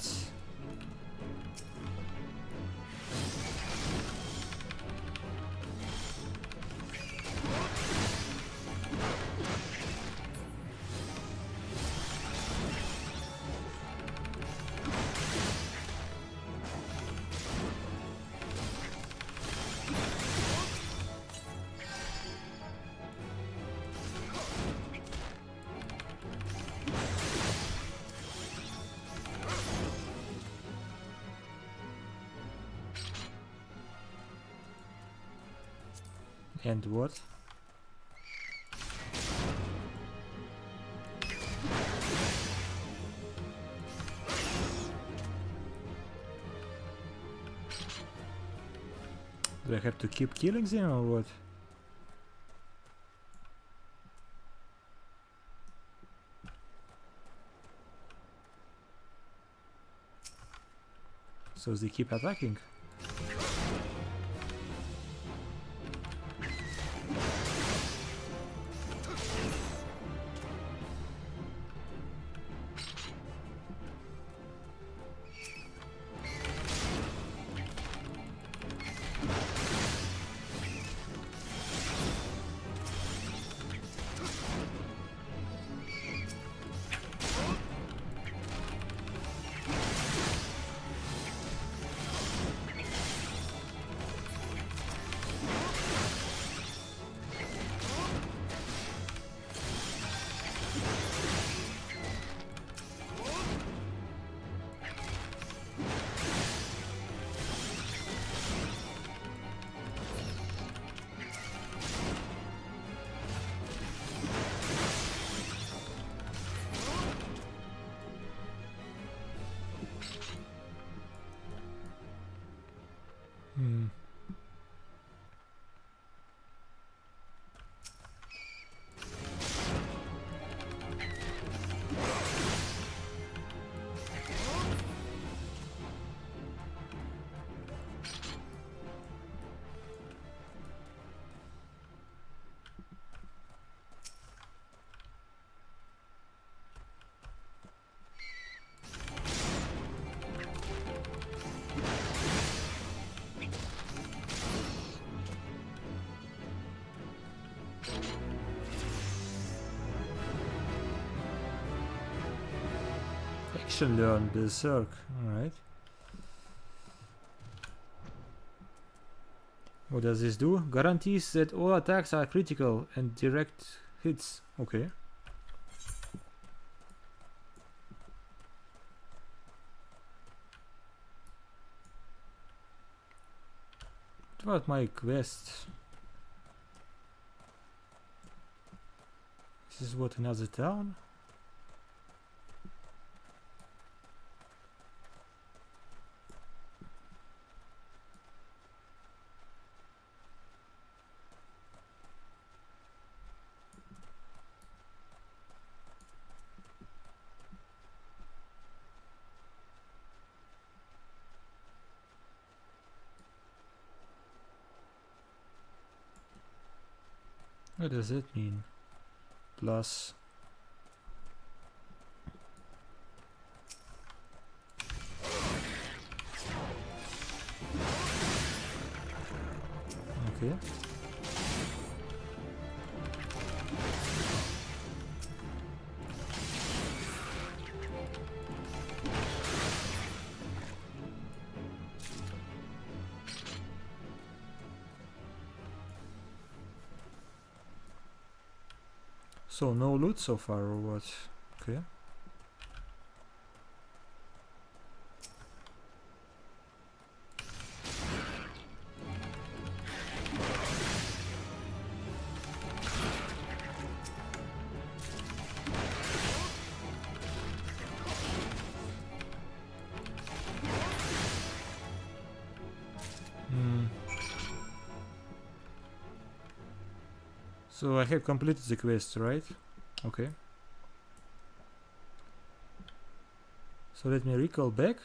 And what? Do I have to keep killing them or what? So they keep attacking? Action learn Berserk, alright. What does this do? Guarantees that all attacks are critical and direct hits. Okay. What about my quest? This is what, another town? What does that mean? Plus. Okay. So no loot so far, or what? Okay. So I have completed the quest, right? Okay. So let me recall back.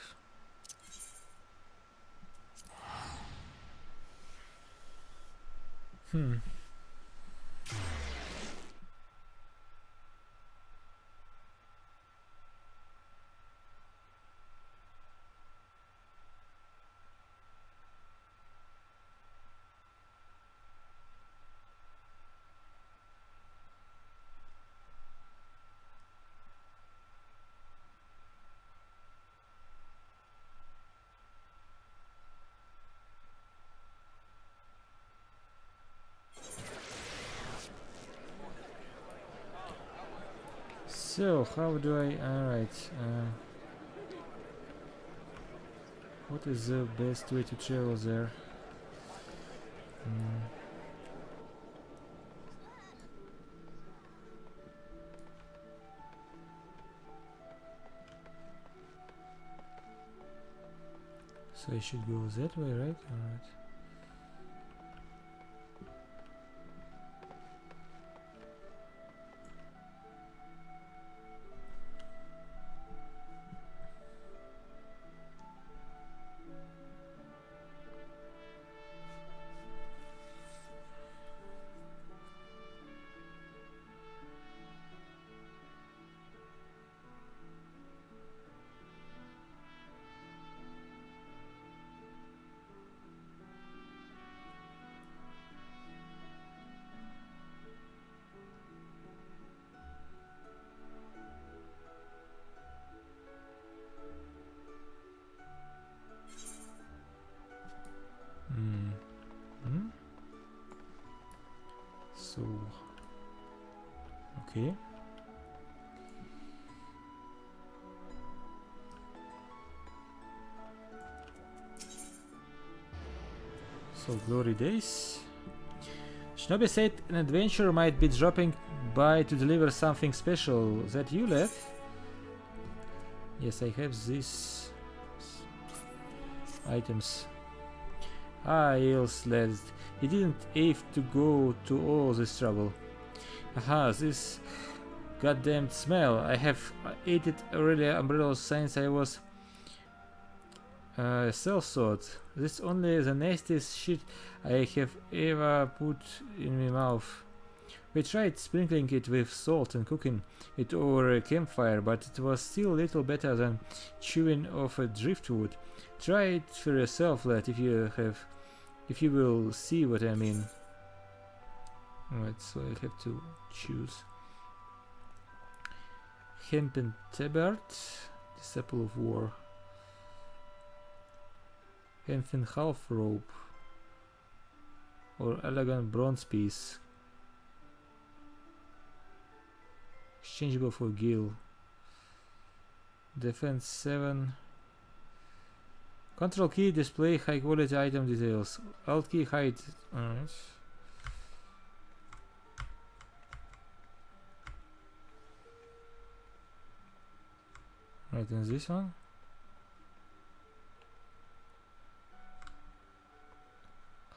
So how do I? Alright. What is the best way to travel there? So I should go that way, right? Alright. So okay. So glory days. Shinobi said an adventurer might be dropping by to deliver something special. That you left? Yes, I have these items. Ah, Eels lad. He didn't have to go to all this trouble. Aha, this goddamn smell. I have ate it already umbrella since I was sellsword. This only the nastiest shit I have ever put in my mouth. We tried sprinkling it with salt and cooking it over a campfire, but it was still a little better than chewing off a driftwood. Try it for yourself, lad, if you will see what I mean. Alright, so I have to choose. Hempen tabard, disciple of war. Hempen half rope. or elegant bronze piece. Exchangeable for gil. Defense 7. Control key display high quality item details. Alt key hide. Alright. Right, and this one.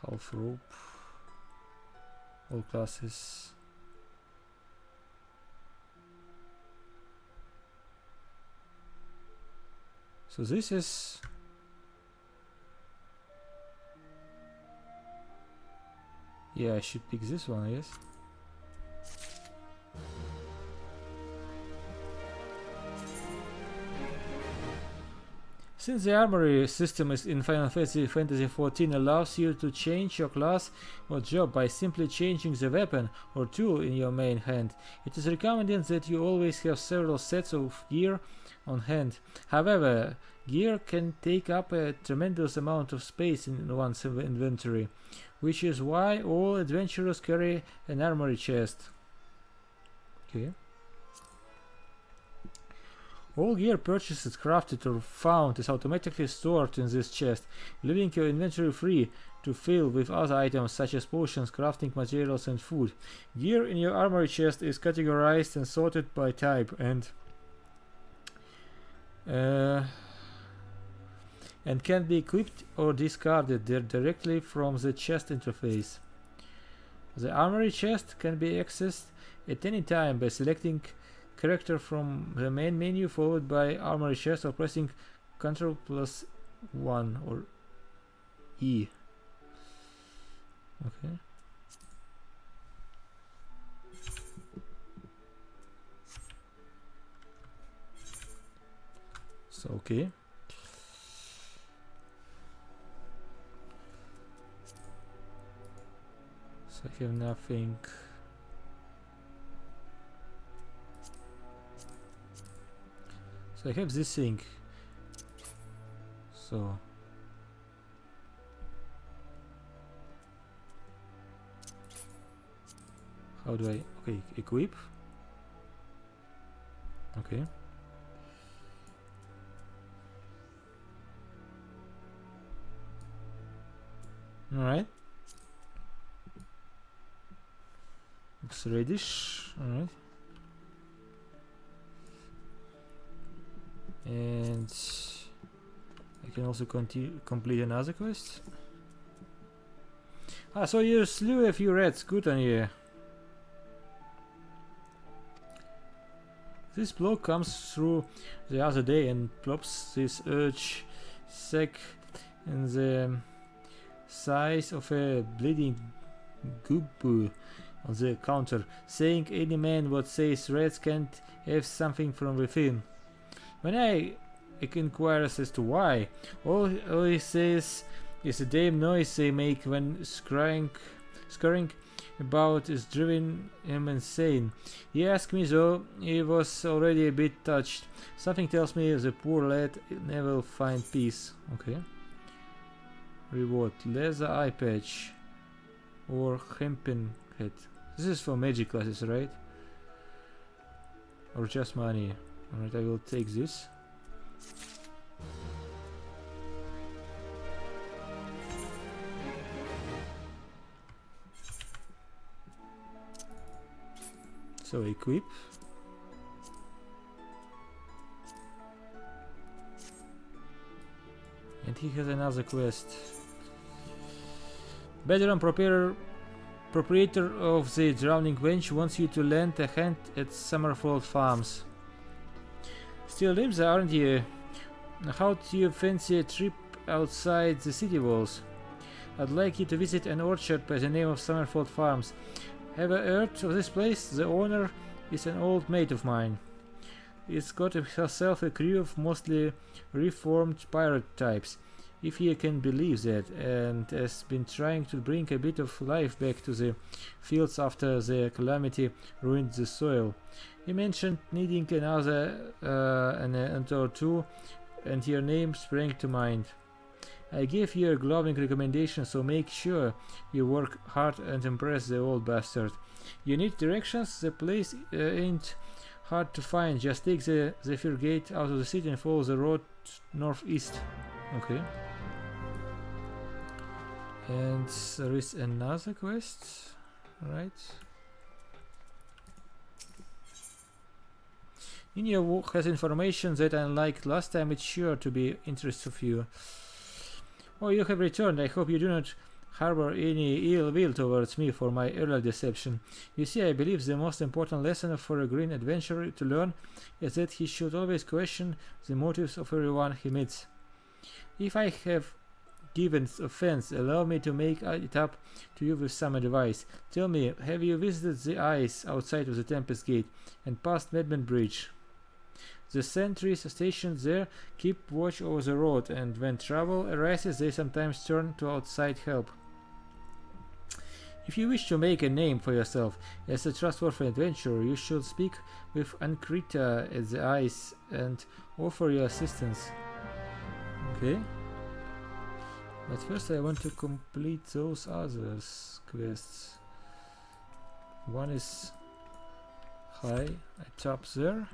Half rope. All classes. So this is I should pick this one, yes. Since the armory system is in Final Fantasy XIV allows you to change your class or job by simply changing the weapon or tool in your main hand, it is recommended that you always have several sets of gear on hand. However, gear can take up a tremendous amount of space in one's inventory, which is why all adventurers carry an armory chest. Okay. All gear purchased, crafted, or found is automatically stored in this chest, leaving your inventory free to fill with other items such as potions, crafting materials, and food. Gear in your armory chest is categorized and sorted by type and can be equipped or discarded directly from the chest interface. The armory chest can be accessed at any time by selecting character from the main menu followed by armory chest or pressing Ctrl+1 or E. Okay. So okay. So I have nothing. So I have this thing. So how do I equip? Okay. Alright. Looks reddish. Alright. And I can also complete another quest. So you slew a few rats, good on you. This bloke comes through the other day and plops this urge sack in the size of a bleeding goob on the counter, saying any man what says rats can't have something from within. When I inquire as to why, all he says is the damn noise they make when scurrying about is driving him insane. He asked me though he was already a bit touched. Something tells me the poor lad never will find peace. Okay. Reward: leather eye patch or hempen head. This is for magic classes, right? Or just money? Alright, I will take this. So equip. And he has another quest. Veteran proprietor of the Drowning Wench wants you to lend a hand at Summerfold Farms. Still lives, aren't you? How do you fancy a trip outside the city walls? I'd like you to visit an orchard by the name of Summerfold Farms. Have you heard of this place? The owner is an old mate of mine. It's got herself a crew of mostly reformed pirate types, if you can believe that, and has been trying to bring a bit of life back to the fields after the calamity ruined the soil. He mentioned needing another an or two, and your name sprang to mind. I give you a glowing recommendation, so make sure you work hard and impress the old bastard. You need directions? The place ain't hard to find. Just take the Zephyr Gate out of the city and follow the road northeast. Okay. And there is another quest, right? In your book has information that, unlike last time, it's sure to be interest of you. Oh, you have returned. I hope you do not harbor any ill will towards me for my earlier deception. You see, I believe the most important lesson for a green adventurer to learn is that he should always question the motives of everyone he meets. If I have given offense, allow me to make it up to you with some advice. Tell me, have you visited the ice outside of the Tempest Gate and past Madman Bridge? The sentries stationed there keep watch over the road, and when trouble arises they sometimes turn to outside help. If you wish to make a name for yourself as a trustworthy adventurer, you should speak with Ankrita at the ice and offer your assistance. Okay. But first I want to complete those others quests. One is high, I tap there.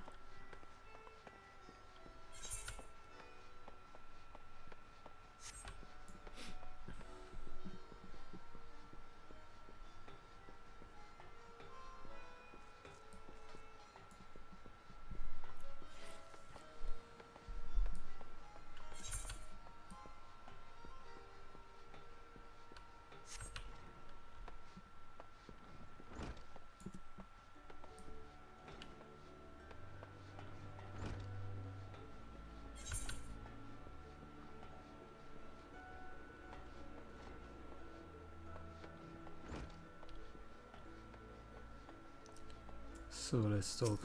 So let's talk.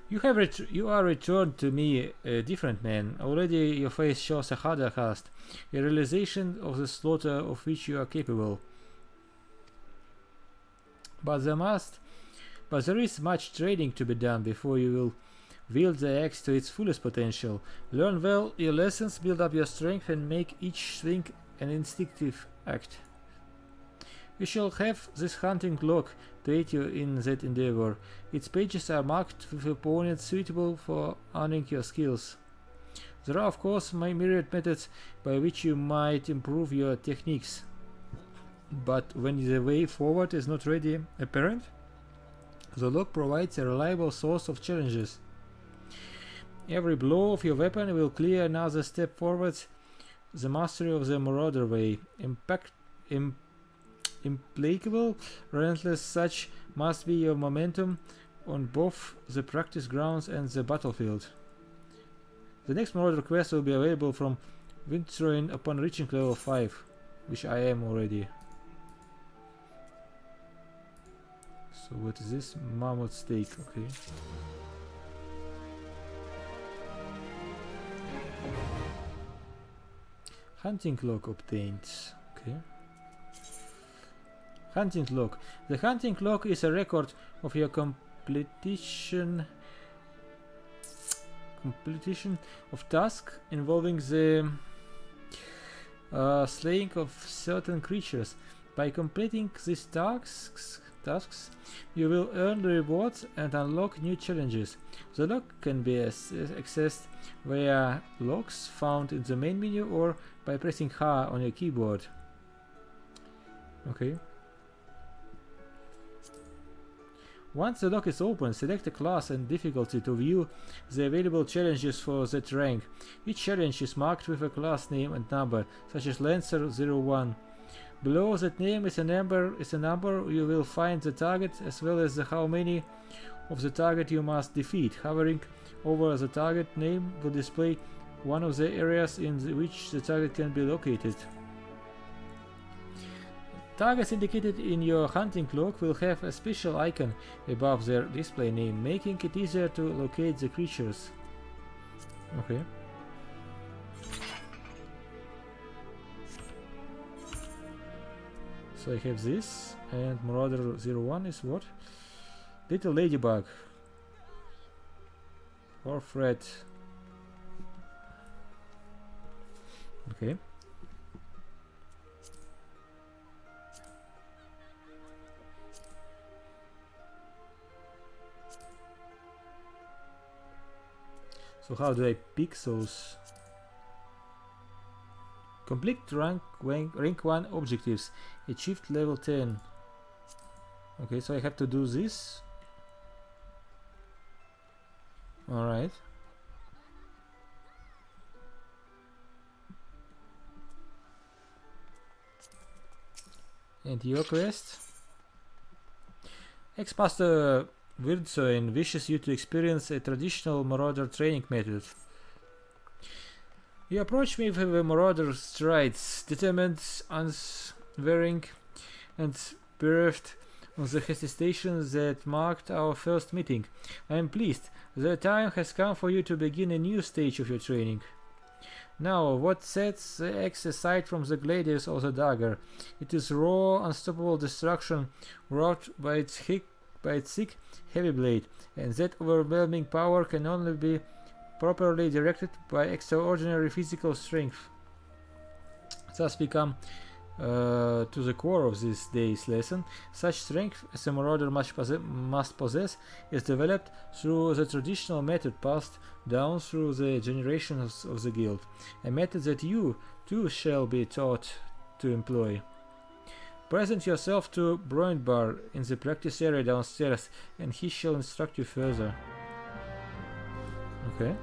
You are returned to me a different man. Already your face shows a harder cast, a realization of the slaughter of which you are capable. But there is much training to be done before you will wield the axe to its fullest potential. Learn well your lessons, build up your strength, and make each swing an instinctive act. You shall have this hunting log to aid you in that endeavor. Its pages are marked with opponents suitable for honing your skills. There are of course myriad methods by which you might improve your techniques, but when the way forward is not ready apparent, the log provides a reliable source of challenges. Every blow of your weapon will clear another step forwards. The mastery of the Marauder way, implacable, relentless, such must be your momentum on both the practice grounds and the battlefield. The next Marauder quest will be available from Windthroin upon reaching level 5, which I am already. So what is this? Mammoth steak, okay. Hunting log obtained, okay. Hunting log. The hunting log is a record of your completion of tasks involving the slaying of certain creatures. By completing these tasks, you will earn rewards and unlock new challenges. The log can be accessed via logs found in the main menu or by pressing H on your keyboard. Okay. Once the log is open, select a class and difficulty to view the available challenges for that rank. Each challenge is marked with a class name and number, such as Lancer 01. Below that name is a number you will find the target as well as how many of the target you must defeat. Hovering over the target name will display one of the areas in which the target can be located. Targets indicated in your hunting log will have a special icon above their display name, making it easier to locate the creatures. Okay. So I have this, and Marauder 01 is what? Little ladybug. Or threat. Okay. So how do I pick those? Complete rank 1 objectives. Achieved level 10. Okay, so I have to do this. Alright. And your quest? Ex-Master Wirdsoin wishes you to experience a traditional Marauder training method. You approach me with a Marauder strides, determined, unwavering, and bereft of the hesitation that marked our first meeting. I am pleased. The time has come for you to begin a new stage of your training. Now, what sets the axe aside from the gladius or the dagger? It is raw, unstoppable destruction wrought by its thick, heavy blade, and that overwhelming power can only be properly directed by extraordinary physical strength. Thus we come to the core of this day's lesson. Such strength as a marauder must possess is developed through the traditional method passed down through the generations of the guild, a method that you too shall be taught to employ. Present yourself to Broinbar in the practice area downstairs, and he shall instruct you further. Okay.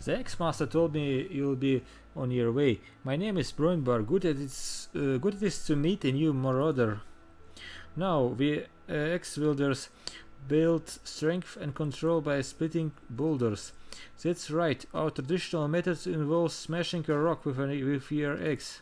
The ex-master told me you'll be on your way. My name is Broinbar. Good it is to meet a new marauder. Now, we ex-wielders build strength and control by splitting boulders. That's right, our traditional methods involve smashing a rock with your axe.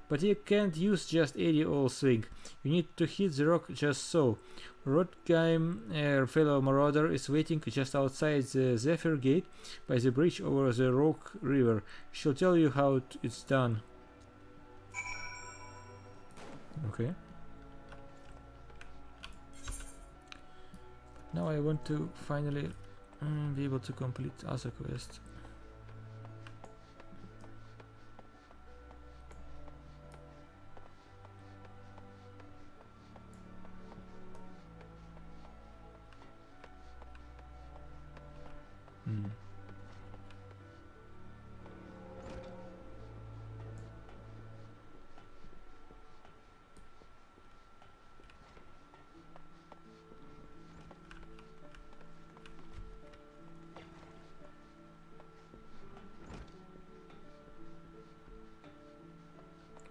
But you can't use just any old swing. You need to hit the rock just so. Rodgheim, fellow marauder, is waiting just outside the Zephyr Gate by the bridge over the Rock River. She'll tell you how it's done. Okay. Now I want to finally be able to complete other quests.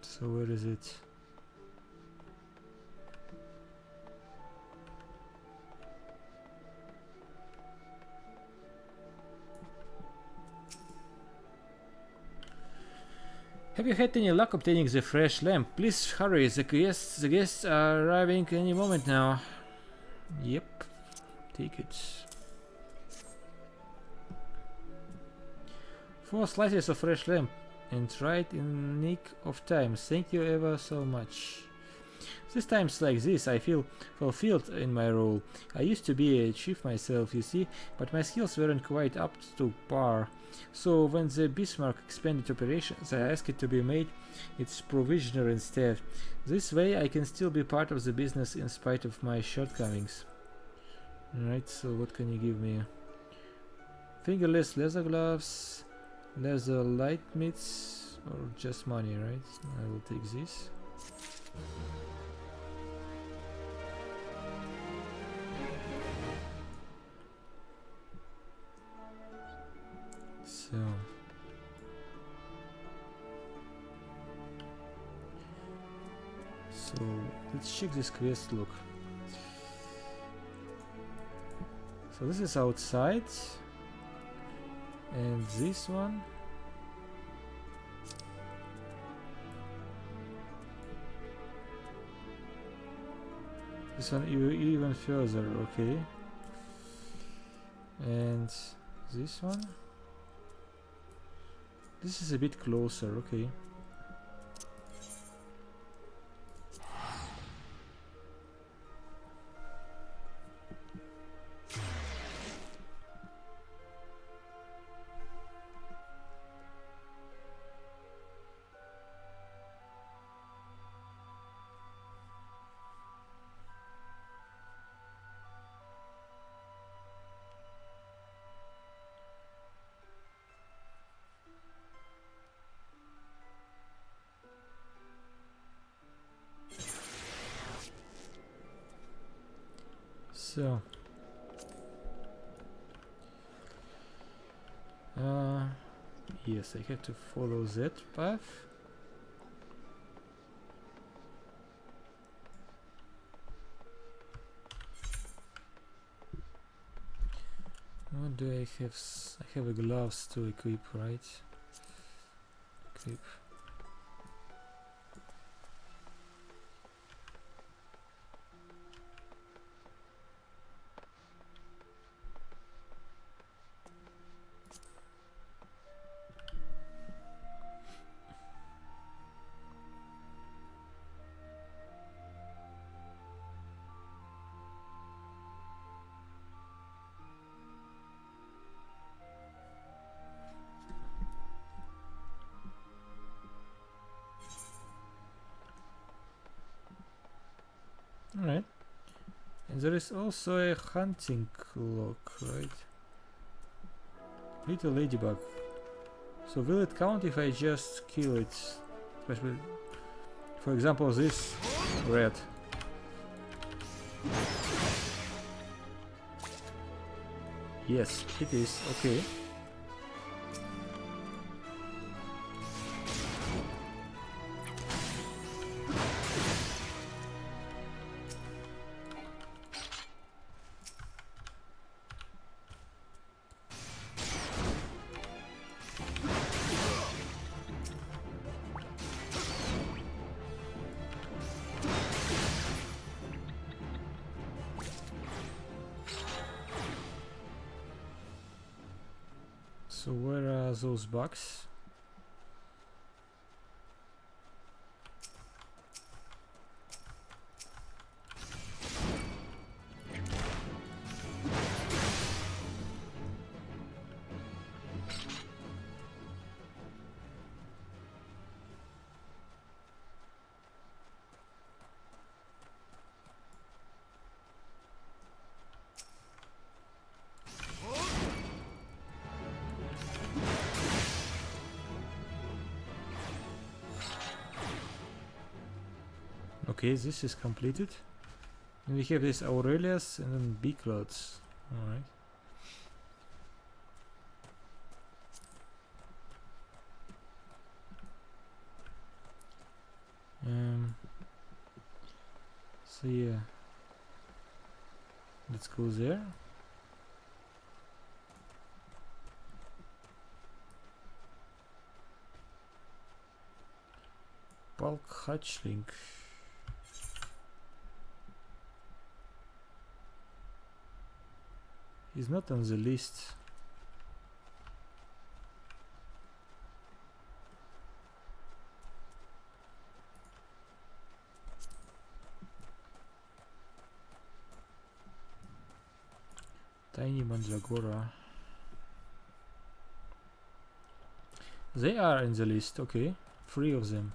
So where is it? Have you had any luck obtaining the fresh lamp? Please hurry, the guests are arriving any moment now. Yep, take it. 4 slices of fresh lamp, and right in nick of time. Thank you ever so much. These times like this I feel fulfilled in my role. I used to be a chief myself, you see, but my skills weren't quite up to par. So when the Bismarck expanded operations, I asked it to be made its provisioner instead. This way I can still be part of the business in spite of my shortcomings. Alright, so what can you give me? Fingerless leather gloves, leather light mitts, or just money, right? I will take this. So let's check this quest log. So this is outside, and this one This one even further, okay. And this one? This is a bit closer, okay. So, yes, I have to follow that path. What do I have? I have a gloves to equip, right? Equip. Alright. And there is also a hunting log, right? Little ladybug. So will it count if I just kill it? Especially, for example, this red. Yes, it is. Okay. So where are those bugs? Okay, this is completed. And we have this Aurelius and then B-Clouds. Alright. So yeah. Let's go there. Bulk hatchling. He's not on the list. Tiny Mandragora. They are in the list, okay. 3 of them.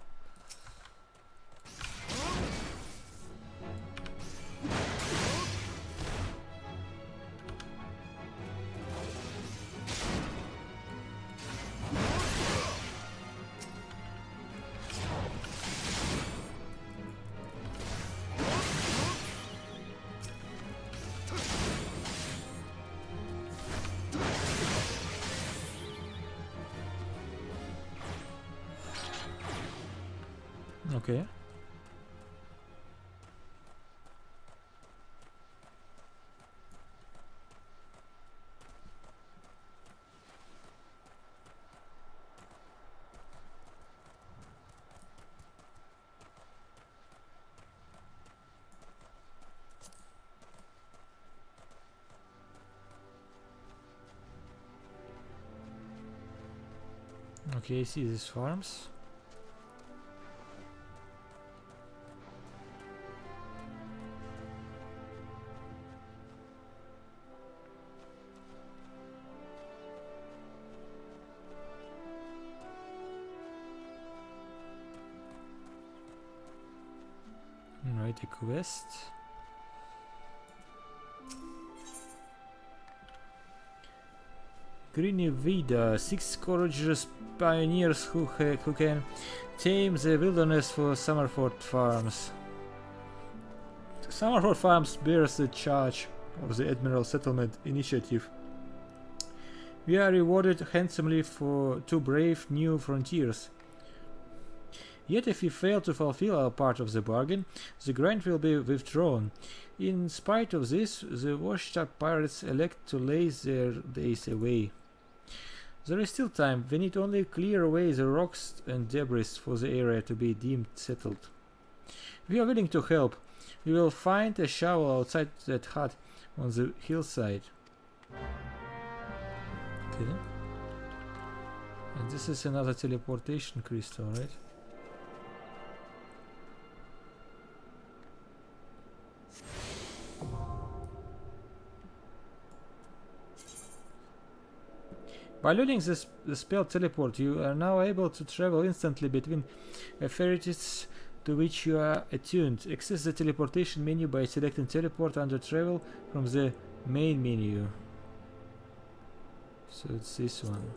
Okay. Okay, see these farms. Right, a quest. Greeny Vida, 6 courageous pioneers who can tame the wilderness for Summerford Farms. Summerford Farms bears the charge of the Admiral Settlement Initiative. We are rewarded handsomely for 2 brave new frontiers. Yet if we fail to fulfill our part of the bargain, the grant will be withdrawn. In spite of this, the washed-up pirates elect to laze their days away. There is still time. We need only clear away the rocks and debris for the area to be deemed settled. We are willing to help. We will find a shovel outside that hut on the hillside. Okay. And this is another teleportation crystal, right? By learning the spell teleport, you are now able to travel instantly between authorities to which you are attuned. Access the teleportation menu by selecting teleport under travel from the main menu. So it's this one.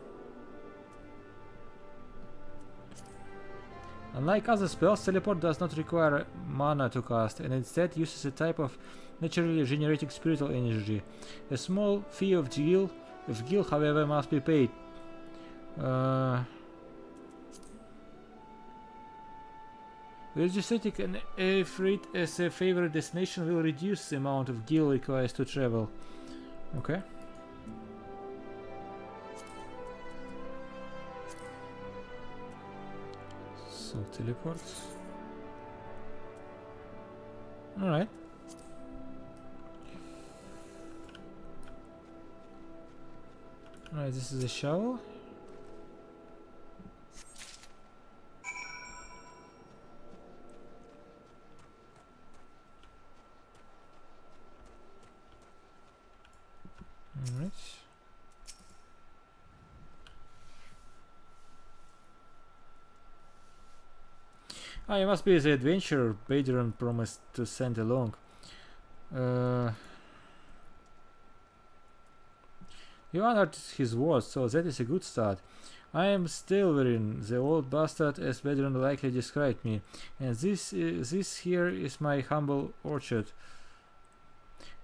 Unlike other spells, teleport does not require mana to cast and instead uses a type of naturally generating spiritual energy. A small fee of gil, however, must be paid. Registering an Ifrit as a favorite destination will reduce the amount of gil required to travel. Okay. So teleport. Alright. Alright, this is a shovel. Alright. Ah, you must be the adventurer Badron promised to send along. You honored his word, so that is a good start. I am Stilverin, the old bastard as Badron likely described me, and this here is my humble orchard.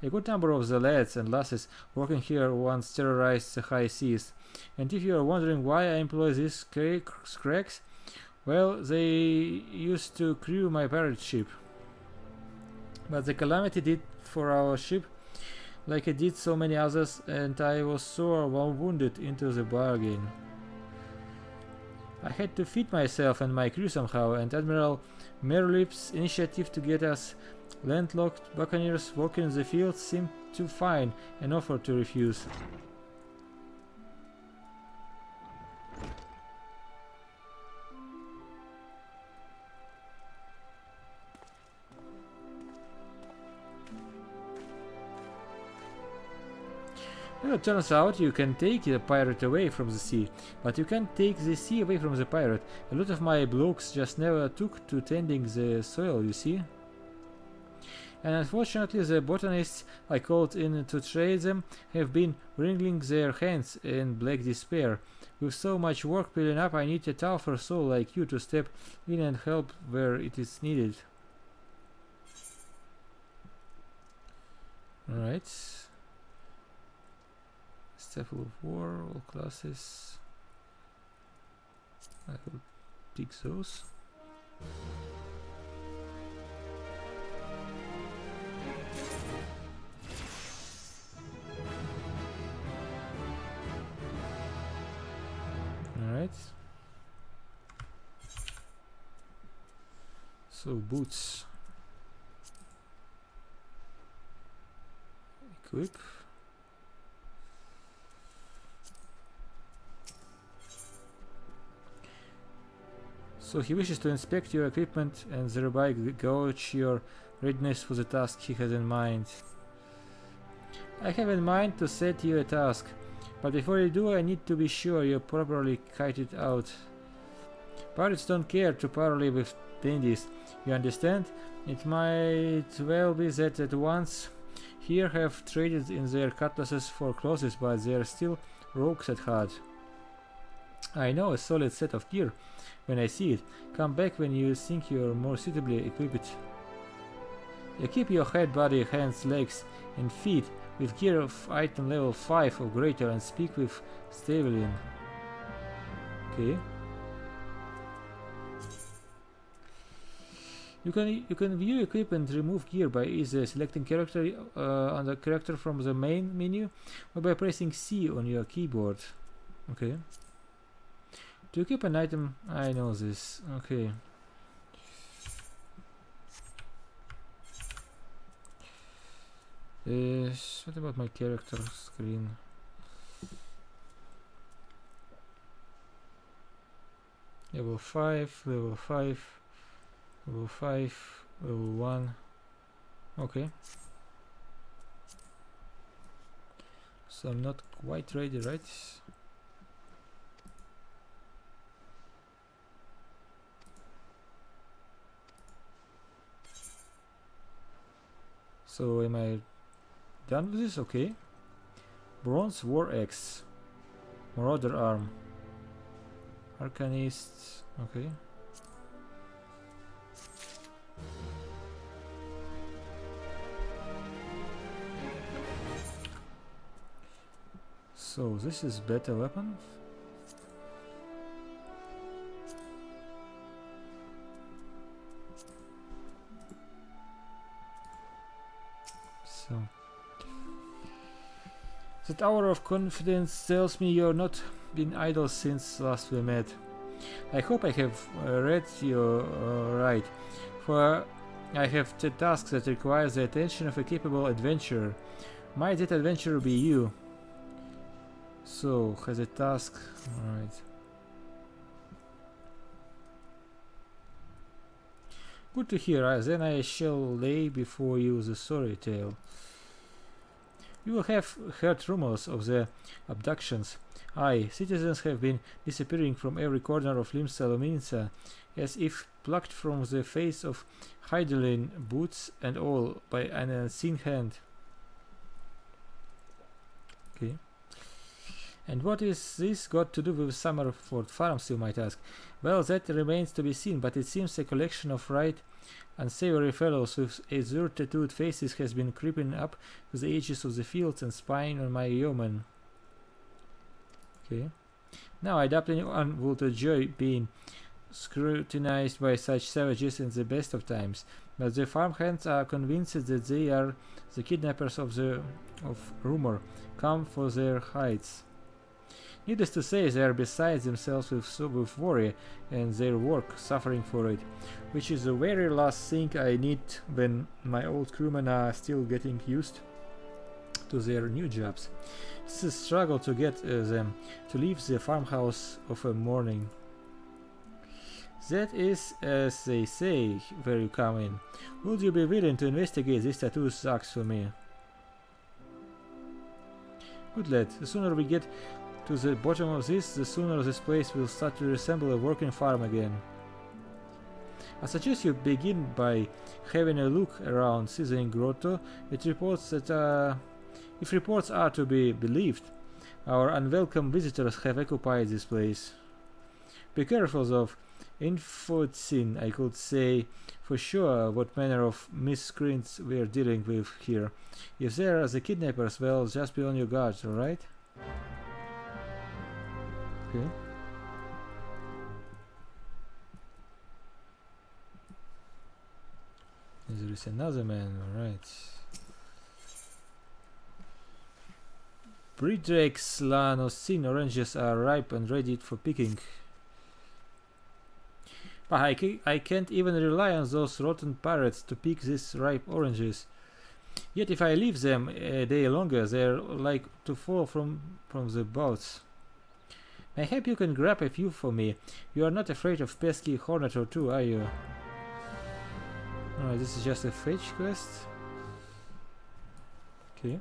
A good number of the lads and lasses working here once terrorized the high seas, and if you are wondering why I employ these scrags, well, they used to crew my pirate ship. But the calamity did for our ship like it did so many others, and I was sore wounded into the bargain. I had to feed myself and my crew somehow, and Admiral Merlip's initiative to get us landlocked buccaneers working in the field seemed too fine an offer to refuse. Well, it turns out you can take the pirate away from the sea, but you can't take the sea away from the pirate. A lot of my blokes just never took to tending the soil, you see. And unfortunately the botanists I called in to trade them have been wringing their hands in black despair. With so much work piling up, I need a tougher soul like you to step in and help where it is needed. Alright. Staffel of War, all classes. I will pick those. Alright. So boots. Equip. So he wishes to inspect your equipment and thereby gauge your readiness for the task he has in mind. I have in mind to set you a task, but before you do I need to be sure you're properly kitted out. Pirates don't care to parley with dandies, you understand? It might well be that at once here have traded in their cutlasses for clothes, but they're still rogues at heart. I know a solid set of gear when I see it. Come back when you think you're more suitably equipped. Equip your head, body, hands, legs and feet with gear of item level 5 or greater and speak with Stavelian. Okay. You can view equipment and remove gear by either selecting character on the character from the main menu or by pressing C on your keyboard. Okay. To equip an item, I know this. Okay. What about my character screen? Level 5, level 5, level 5, level 1. Okay. So I'm not quite ready, right? So am I done with this? Okay. Bronze War Axe. Marauder Arm. Arcanist. Okay. So this is better weapon. So that hour of confidence tells me you're not been idle since last we met. I hope I have read you right, for I have the task that requires the attention of a capable adventurer. Might that adventurer be you? So, has a task, alright. Good to hear, then I shall lay before you the sorry tale. You will have heard rumors of the abductions. Aye, citizens have been disappearing from every corner of Limsa Lominsa, as if plucked from the face of Hydaelyn, boots and all, by an unseen hand. Okay. And what is this got to do with Summerford Farms, you might ask? Well, that remains to be seen, but it seems a collection of right unsavory fellows with azure tattooed faces has been creeping up to the edges of the fields and spying on my yeomen. Okay. Now I doubt anyone would enjoy being scrutinized by such savages in the best of times, but the farmhands are convinced that they are the kidnappers of rumor, come for their hides. Needless to say, they are beside themselves with worry and their work suffering for it, which is the very last thing I need when my old crewmen are still getting used to their new jobs. It's a struggle to get them to leave the farmhouse of a morning. That is, as they say, where you come in. Would you be willing to investigate this tattoo sucks for me? Good lad, the sooner we get to the bottom of this, the sooner this place will start to resemble a working farm again. I suggest you begin by having a look around Scissoring Grotto. It reports that, if reports are to be believed, our unwelcome visitors have occupied this place. Be careful of Infotsin, I could say for sure what manner of miscreants we're dealing with here. If they are the kidnappers, well, just be on your guard, alright? Okay. There is another man, alright. Bridrex Lanosine oranges are ripe and ready for picking. But I can't even rely on those rotten pirates to pick these ripe oranges. Yet if I leave them a day longer, they're like to fall from the boats. Mayhap you can grab a few for me. You are not afraid of pesky hornet or two, are you? Oh, this is just a fetch quest. Okay.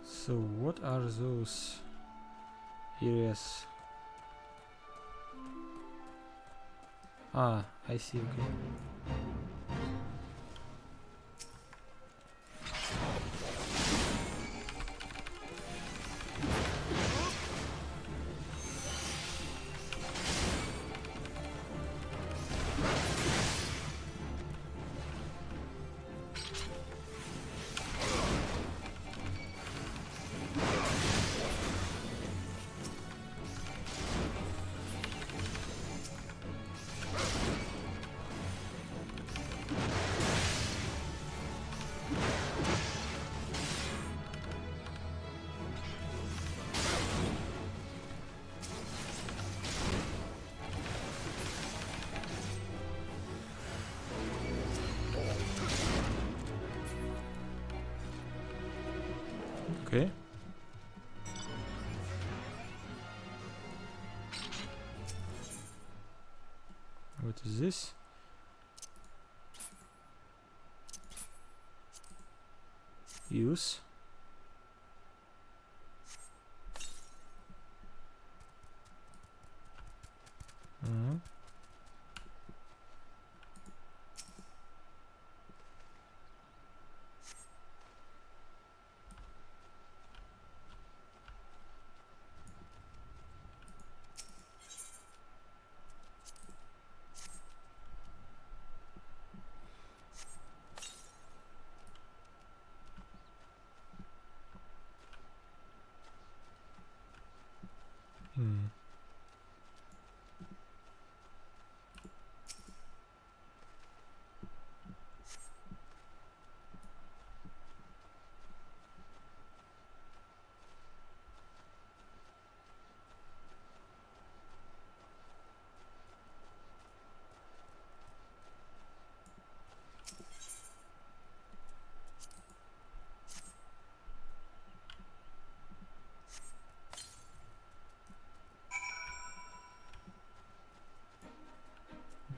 So what are those areas? Ah, I see, okay. Okay. What is this? Use. Mm-hmm. Hmm.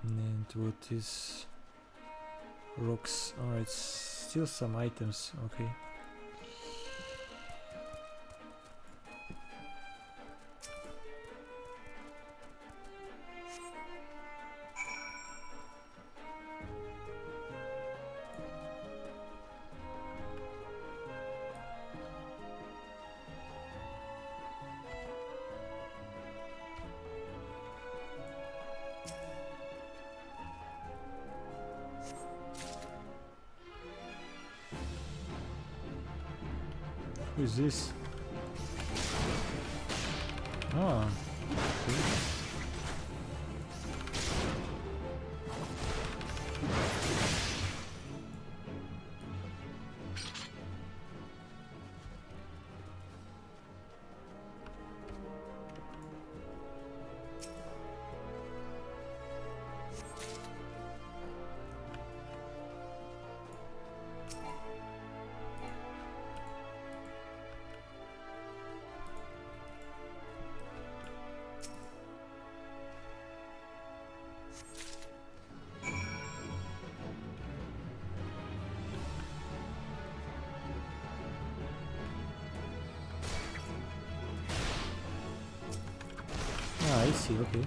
And what is rocks? Oh, it's still some items. Okay. Who is this? Ah, okay. Ah, I see, okay.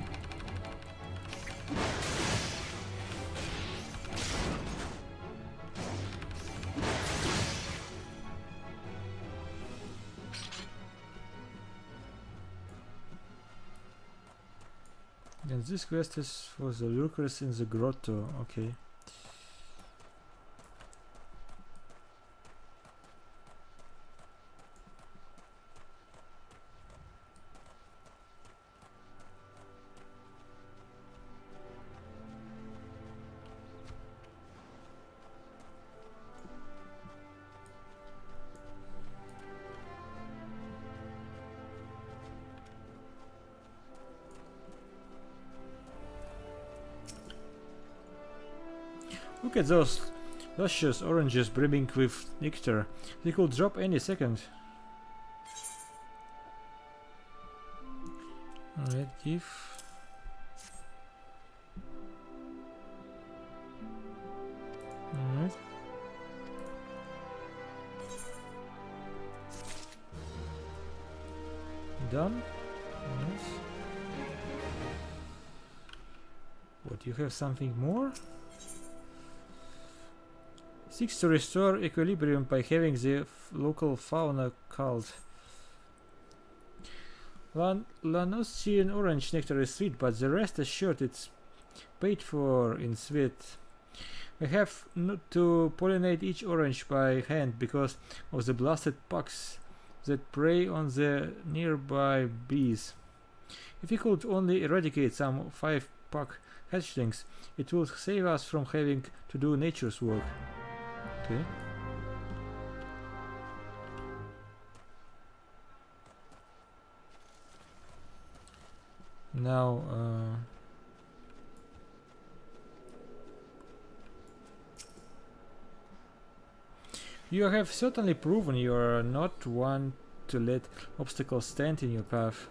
And this quest is for the lurkers in the grotto, okay. Look at those luscious oranges brimming with nectar. They could drop any second. Alright, give. Alright. Done. Nice. What, you have something more? Seeks to restore equilibrium by having the local fauna culled. Lanosian orange nectar is sweet, but the rest assured it's paid for in sweet. We have to pollinate each orange by hand because of the blasted pucks that prey on the nearby bees. If we could only eradicate some 5 puck hatchlings, it would save us from having to do nature's work. Okay. Now, you have certainly proven you are not one to let obstacles stand in your path.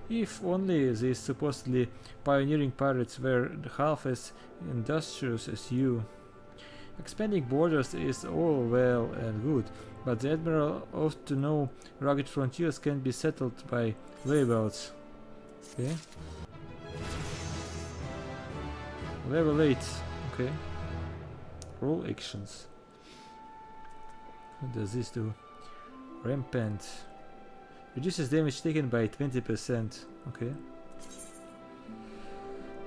If only these supposedly pioneering pirates were half as industrious as you. Expanding borders is all well and good, but the Admiral ought to know rugged frontiers can be settled by layabouts. Okay. Level 8. Okay. Roll actions. What does this do? Rampant. Reduces damage taken by 20%. Okay.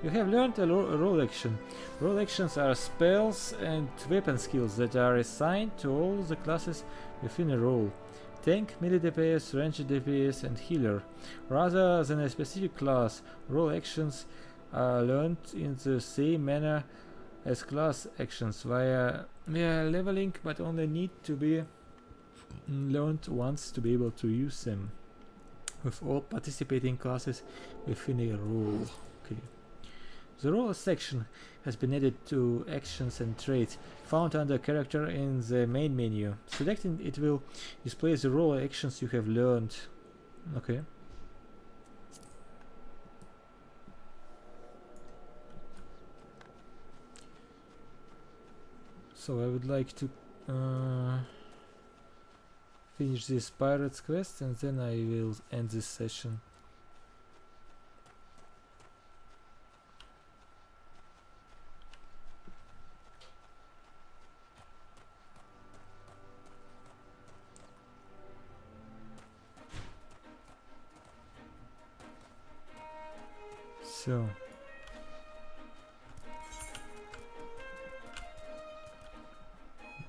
You have learned a roll action. Roll actions are spells and weapon skills that are assigned to all the classes within a role. Tank, melee DPS, ranged DPS and healer. Rather than a specific class, roll actions are learned in the same manner as class actions via leveling, but only need to be learned once to be able to use them with all participating classes within a role. Okay. The role section has been added to actions and traits found under character in the main menu. Selecting it will display the role actions you have learned. Okay. So I would like to finish this pirates quest and then I will end this session. So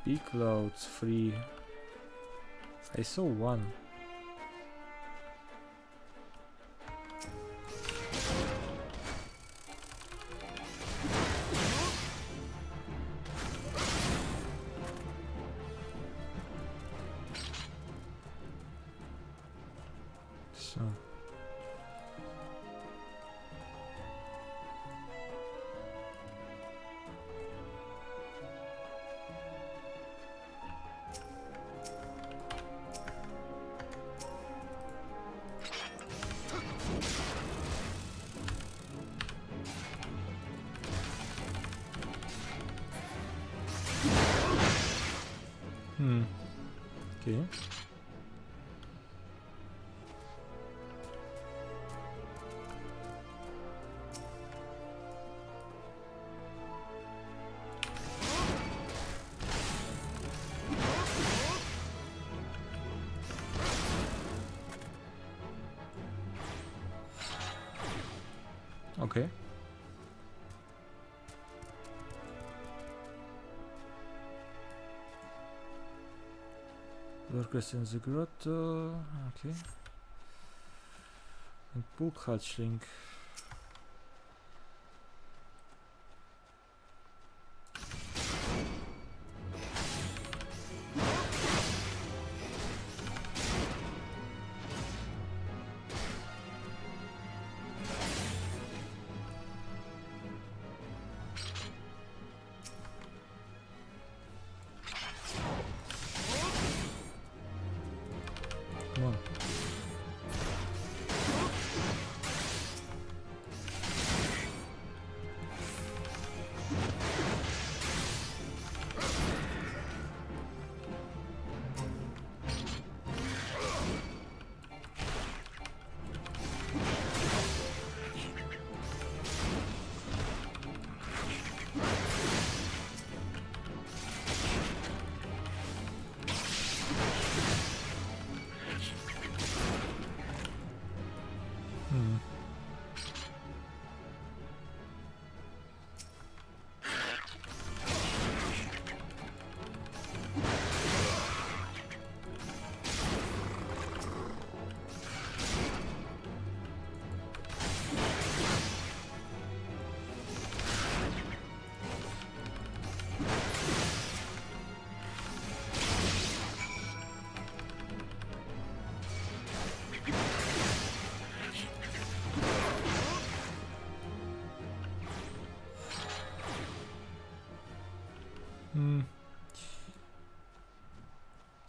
big clouds free. I saw one. So okay. Okay. Lurkers in the grotto. Okay. And bulk hatchling.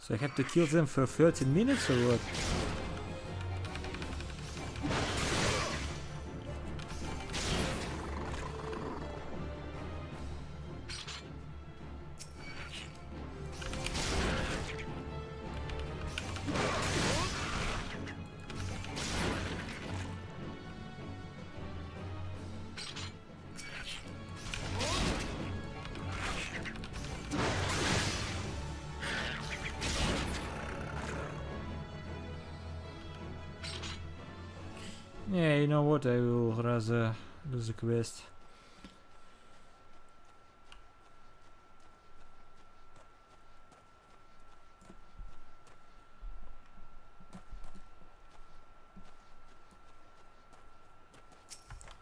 So I have to kill them for 13 minutes or what? Yeah, you know what, I will rather do the quest.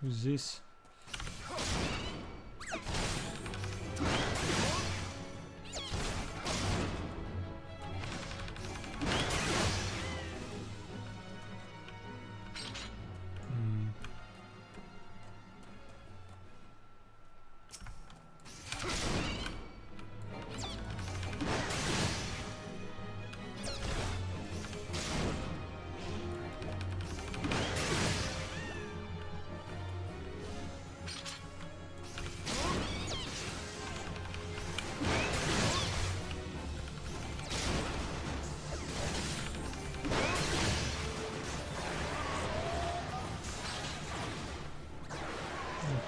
Who's this?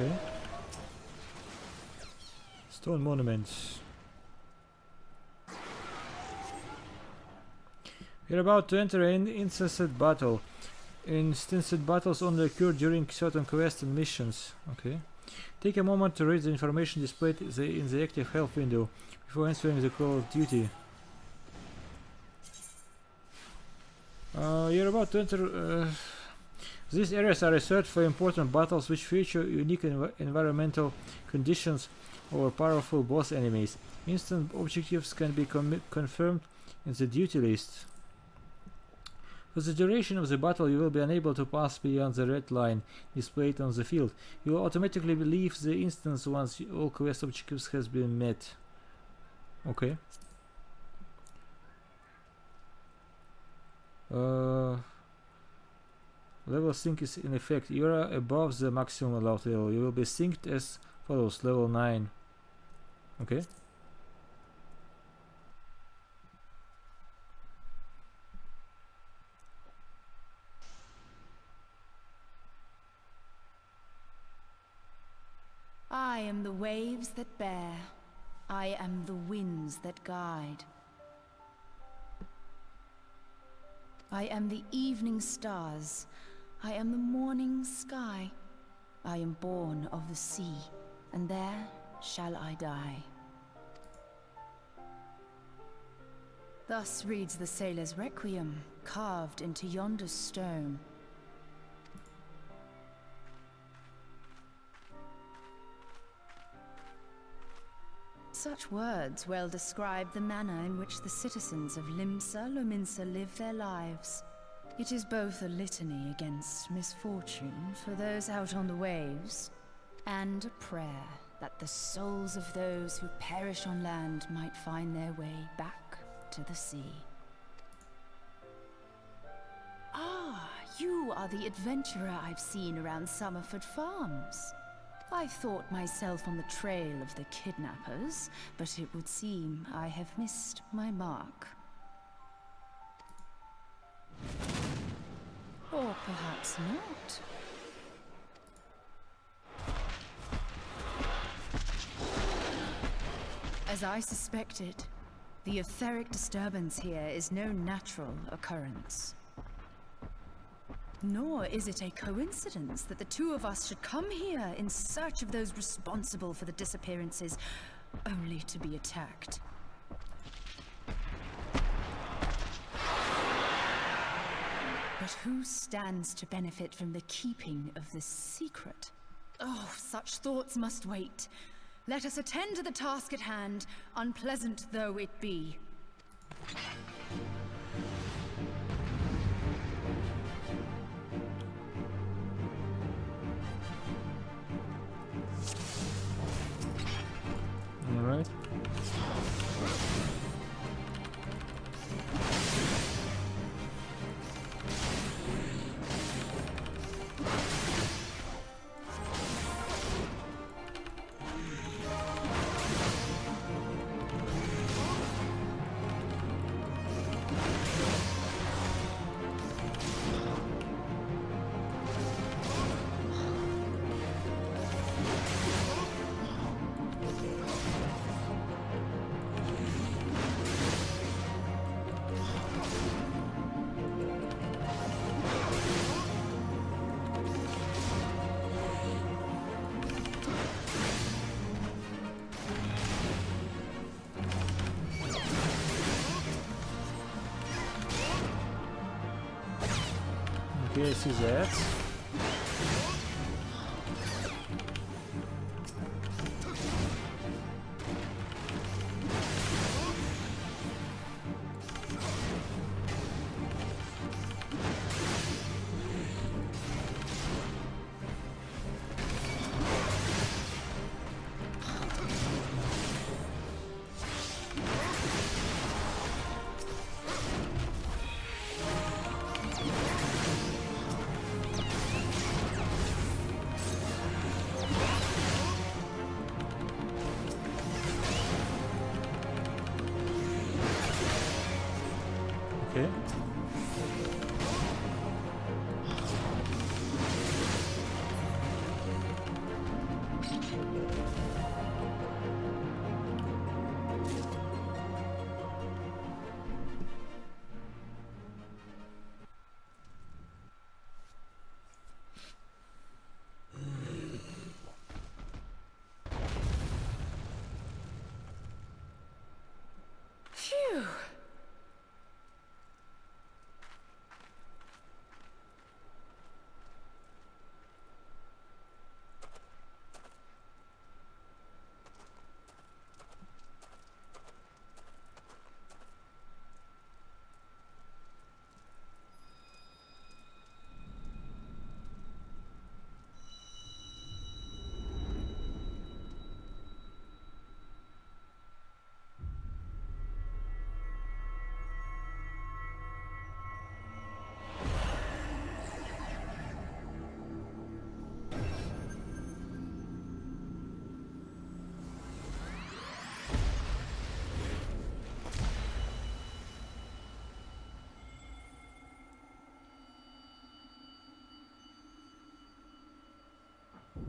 Okay. Stone monuments. We're about to enter an instanced battle. Instanced battles only occur during certain quests and missions. Okay. Take a moment to read the information displayed in the active help window before answering the call of duty. You're about to enter... These areas are reserved for important battles which feature unique environmental conditions or powerful boss enemies. Instant objectives can be confirmed in the duty list. For the duration of the battle, you will be unable to pass beyond the red line displayed on the field. You will automatically leave the instance once all quest objectives has been met. Okay. Level sync is in effect. You are above the maximum allowed level. You will be synced as follows: level 9. Okay. I am the waves that bear. I am the winds that guide. I am the evening stars. I am the morning sky. I am born of the sea, and there shall I die. Thus reads the sailor's requiem, carved into yonder stone. Such words well describe the manner in which the citizens of Limsa Lominsa live their lives. It is both a litany against misfortune for those out on the waves, and a prayer that the souls of those who perish on land might find their way back to the sea. Ah, you are the adventurer I've seen around Summerford Farms. I thought myself on the trail of the kidnappers, but it would seem I have missed my mark. Or perhaps not. As I suspected, the etheric disturbance here is no natural occurrence. Nor is it a coincidence that the two of us should come here in search of those responsible for the disappearances, only to be attacked. But who stands to benefit from the keeping of this secret? Oh, such thoughts must wait. Let us attend to the task at hand, unpleasant though it be. Alright. Okay, I see that. Okay. Phew!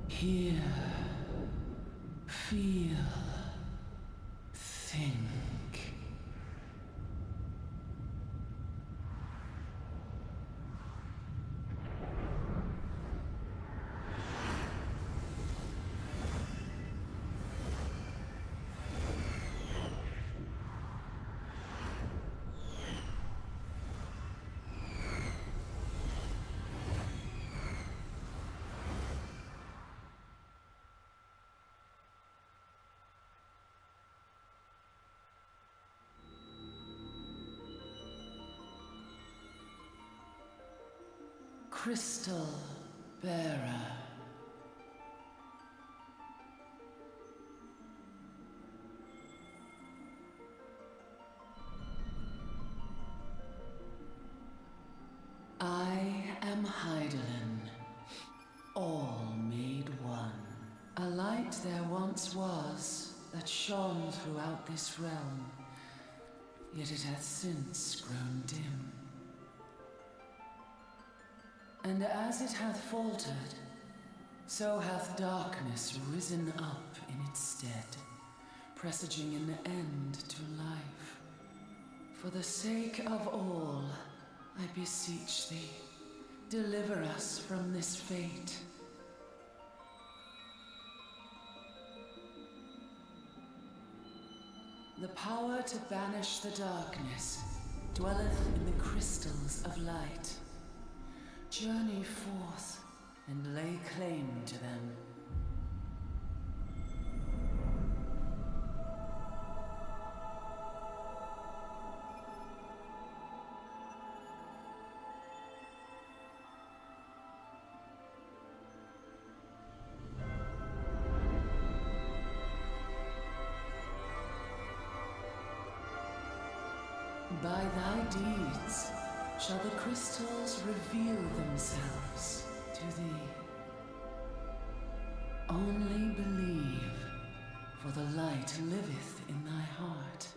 Hear, feel, think. Crystal bearer. I am Heidelin, all made one. A light there once was that shone throughout this realm, yet it hath since grown dim. And as it hath faltered, so hath darkness risen up in its stead, presaging an end to life. For the sake of all, I beseech thee, deliver us from this fate. The power to banish the darkness dwelleth in the crystals of light. Journey forth and lay claim to them. By thy deeds shall the crystals reveal themselves to thee. Only believe, for the light liveth in thy heart.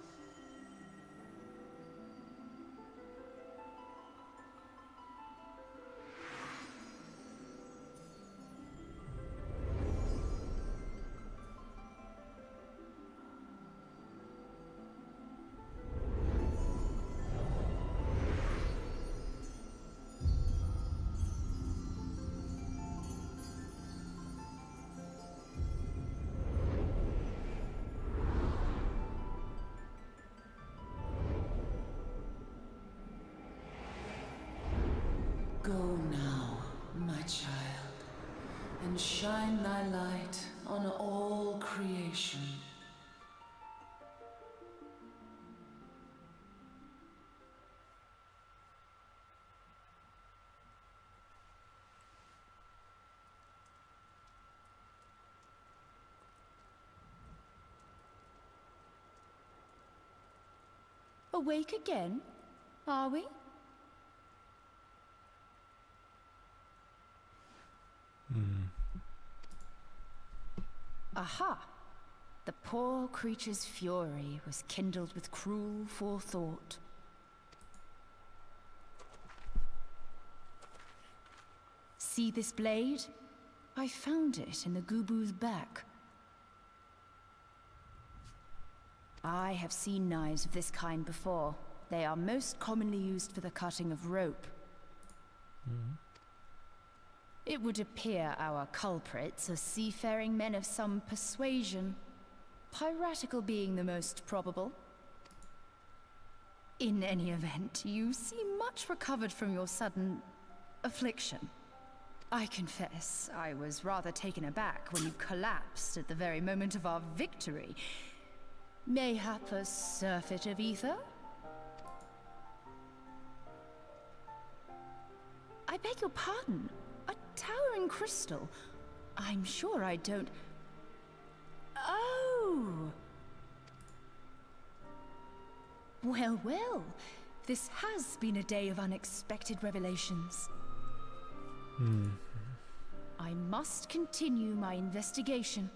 and shine thy light on all creation. Awake again? Are we? Aha! The poor creature's fury was kindled with cruel forethought. See this blade? I found it in the Gubu's back. I have seen knives of this kind before. They are most commonly used for the cutting of rope. It would appear our culprits are seafaring men of some persuasion, piratical being the most probable. In any event, you seem much recovered from your sudden affliction. I confess, I was rather taken aback when you collapsed at the very moment of our victory. Mayhap a surfeit of ether? I beg your pardon. A towering crystal. I'm sure I don't... Oh! Well, well. This has been a day of unexpected revelations. I must continue my investigation.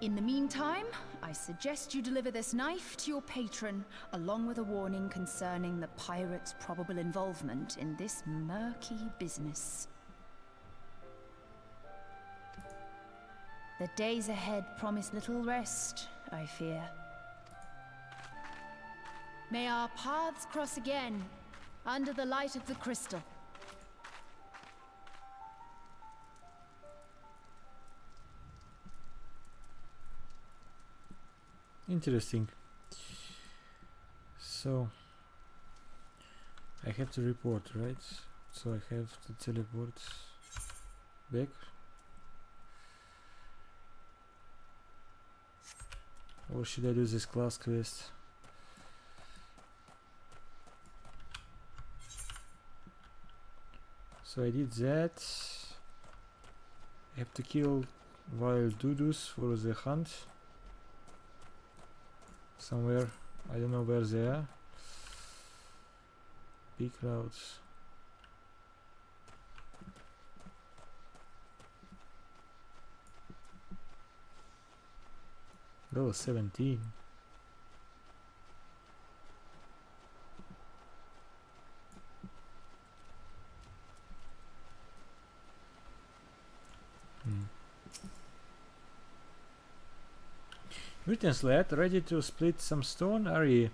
In the meantime, I suggest you deliver this knife to your patron, along with a warning concerning the pirate's probable involvement in this murky business. The days ahead promise little rest, I fear. May our paths cross again, under the light of the crystal. Interesting. So I have to report, right? So I have to teleport back. Or should I do this class quest? So I did that. I have to kill wild doodles for the hunt. Somewhere, I don't know where they are. Big clouds. Level 17. Greetings lad, ready to split some stone, are ye?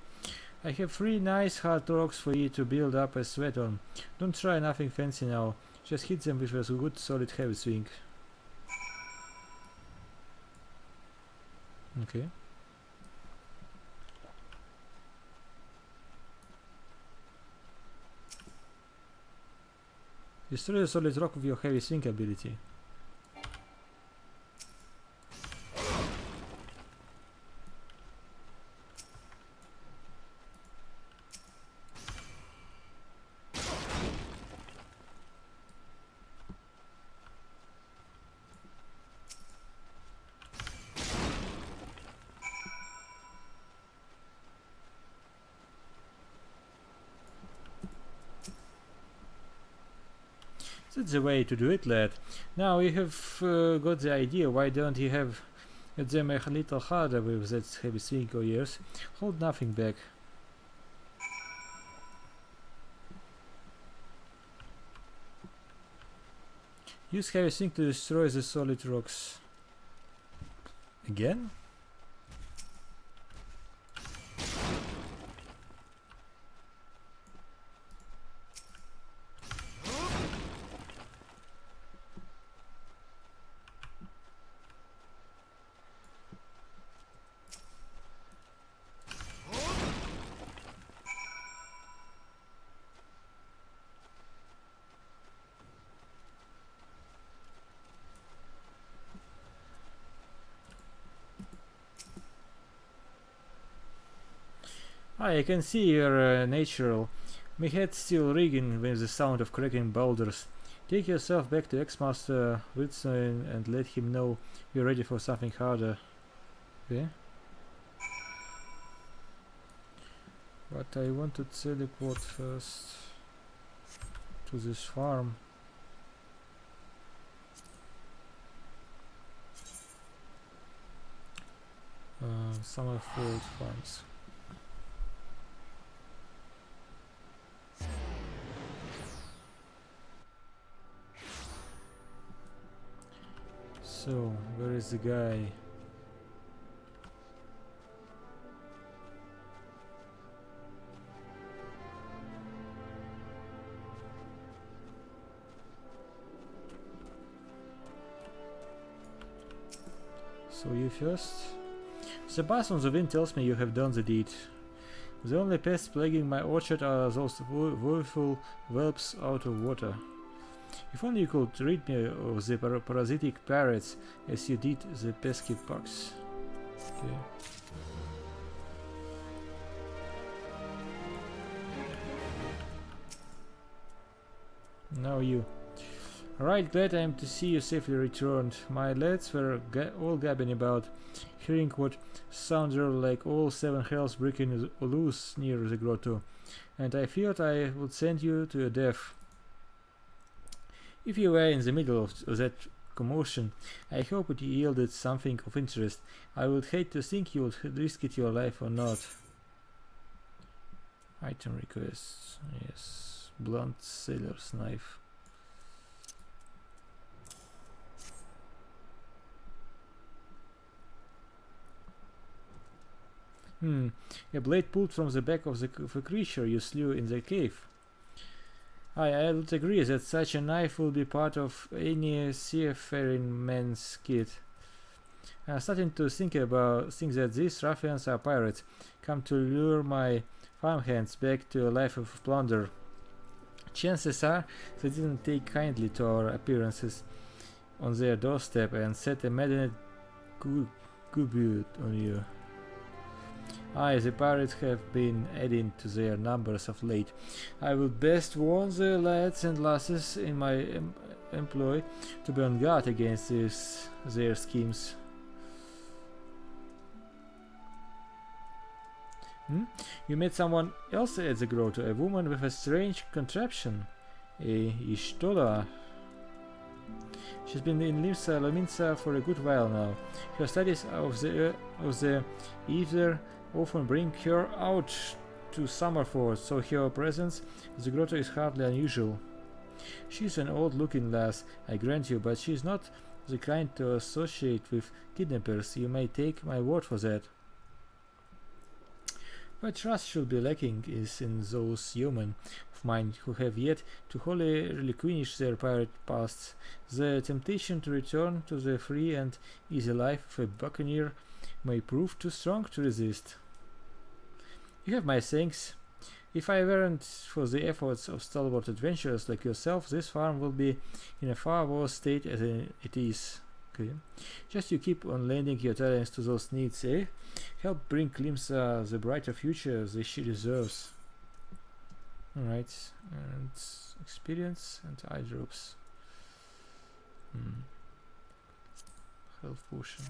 I have 3 nice hard rocks for ye to build up a sweat on. Don't try nothing fancy now, just hit them with a good solid heavy swing. Okay. Destroy the solid rock with your heavy swing ability. That's the way to do it, lad. Now you have got the idea. Why don't you have them a little harder with that heavy swing of yours? Hold nothing back. Use heavy swing to destroy the solid rocks. Again? I can see you're natural. My head's still ringing with the sound of cracking boulders. Take yourself back to Ex-Master Wilson and let him know you're ready for something harder. Okay? But I want to teleport first to this farm. Summerfield Farms. So, where is the guy? So you first? The buzz on the wind tells me you have done the deed. The only pests plaguing my orchard are those woeful whelps out of water. If only you could rid me of the parasitic parrots as you did the pesky bugs. Okay. Now you. Right, glad I am to see you safely returned. My lads were all gabbing about, hearing what sounded like all 7 hells breaking loose near the grotto, and I feared I would send you to your death. If you were in the middle of that commotion, I hope it yielded something of interest. I would hate to think you would risk it your life or not. Item requests. Yes. Blunt sailor's knife. A blade pulled from the back of a creature you slew in the cave. I would agree that such a knife will be part of any seafaring man's kit. I'm starting to think that these ruffians are pirates, come to lure my farmhands back to a life of plunder. Chances are they didn't take kindly to our appearances on their doorstep and set a maddened tribute on you. Aye, the pirates have been adding to their numbers of late. I would best warn the lads and lasses in my employ to be on guard against their schemes. You met someone else at the grotto, a woman with a strange contraption, a Ishtola. She's been in Lominsa for a good while now. Her studies of the ether often bring her out to Summerford, so her presence at the grotto is hardly unusual. She's an old-looking lass, I grant you, but she's not the kind to associate with kidnappers. You may take my word for that. What trust should be lacking is in those yeomen of mine who have yet to wholly relinquish their pirate pasts. The temptation to return to the free and easy life of a buccaneer may prove too strong to resist. You have my thanks. If I weren't for the efforts of stalwart adventurers like yourself, this farm will be in a far worse state as it is. Okay. Just you keep on lending your talents to those needs, eh? Help bring Limsa the brighter future that she deserves. Alright, and experience and eye drops. Health potion.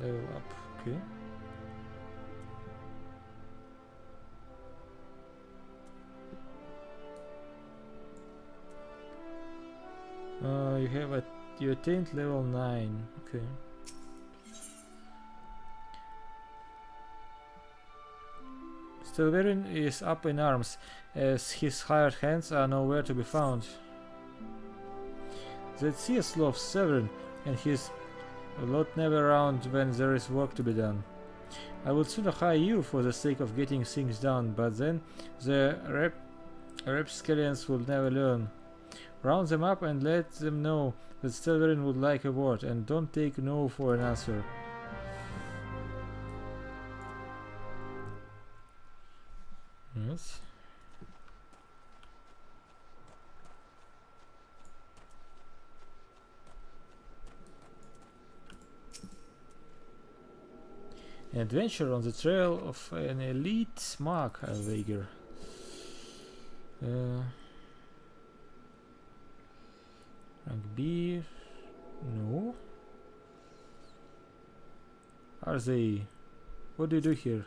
Level up, okay. You attained level 9, okay. Stelverin is up in arms, as his hired hands are nowhere to be found. That sea sloth Severin and his lot never around when there is work to be done. I would sooner hire you for the sake of getting things done, but then the rapscallions will never learn. Round them up and let them know that Stelverin would like a word, and don't take no for an answer. Yes. An adventure on the trail of an elite mage, I wager. Rank B. No. Are they? What do you do here?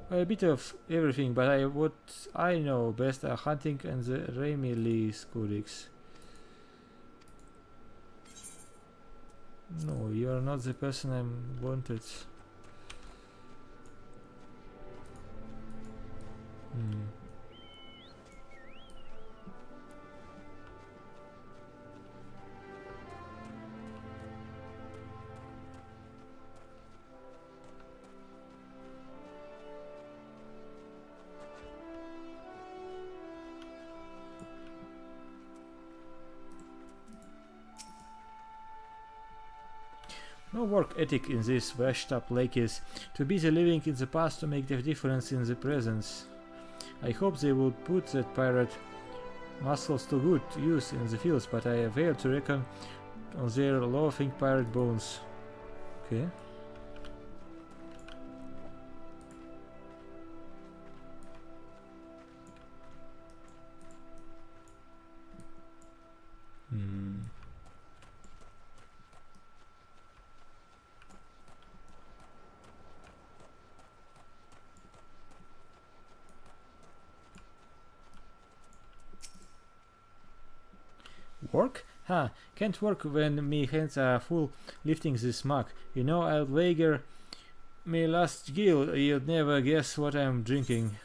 A bit of everything, but what I know best are hunting and the Remilly's Codex. No, you are not the person I wanted. No work ethic in this washed up lackeys, too busy living in the past to make the difference in the present. I hope they will put that pirate muscles to good use in the fields, but I fail to reckon on their laughing pirate bones. Okay. Work? Ha, can't work when me hands are full lifting this mug. You know, I'll wager me last gill you'd never guess what I'm drinking.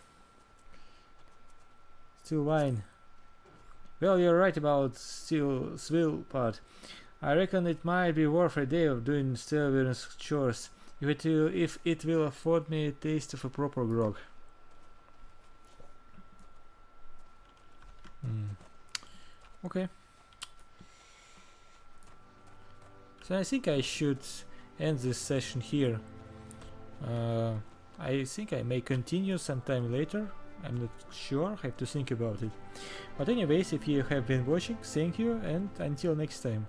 Still wine. Well, you're right about still swill part. I reckon it might be worth a day of doing Stelvern's chores, if it will afford me a taste of a proper grog. Okay. So I think I should end this session here. I think I may continue sometime later. I'm not sure, I have to think about it. But anyways, if you have been watching, thank you, and until next time.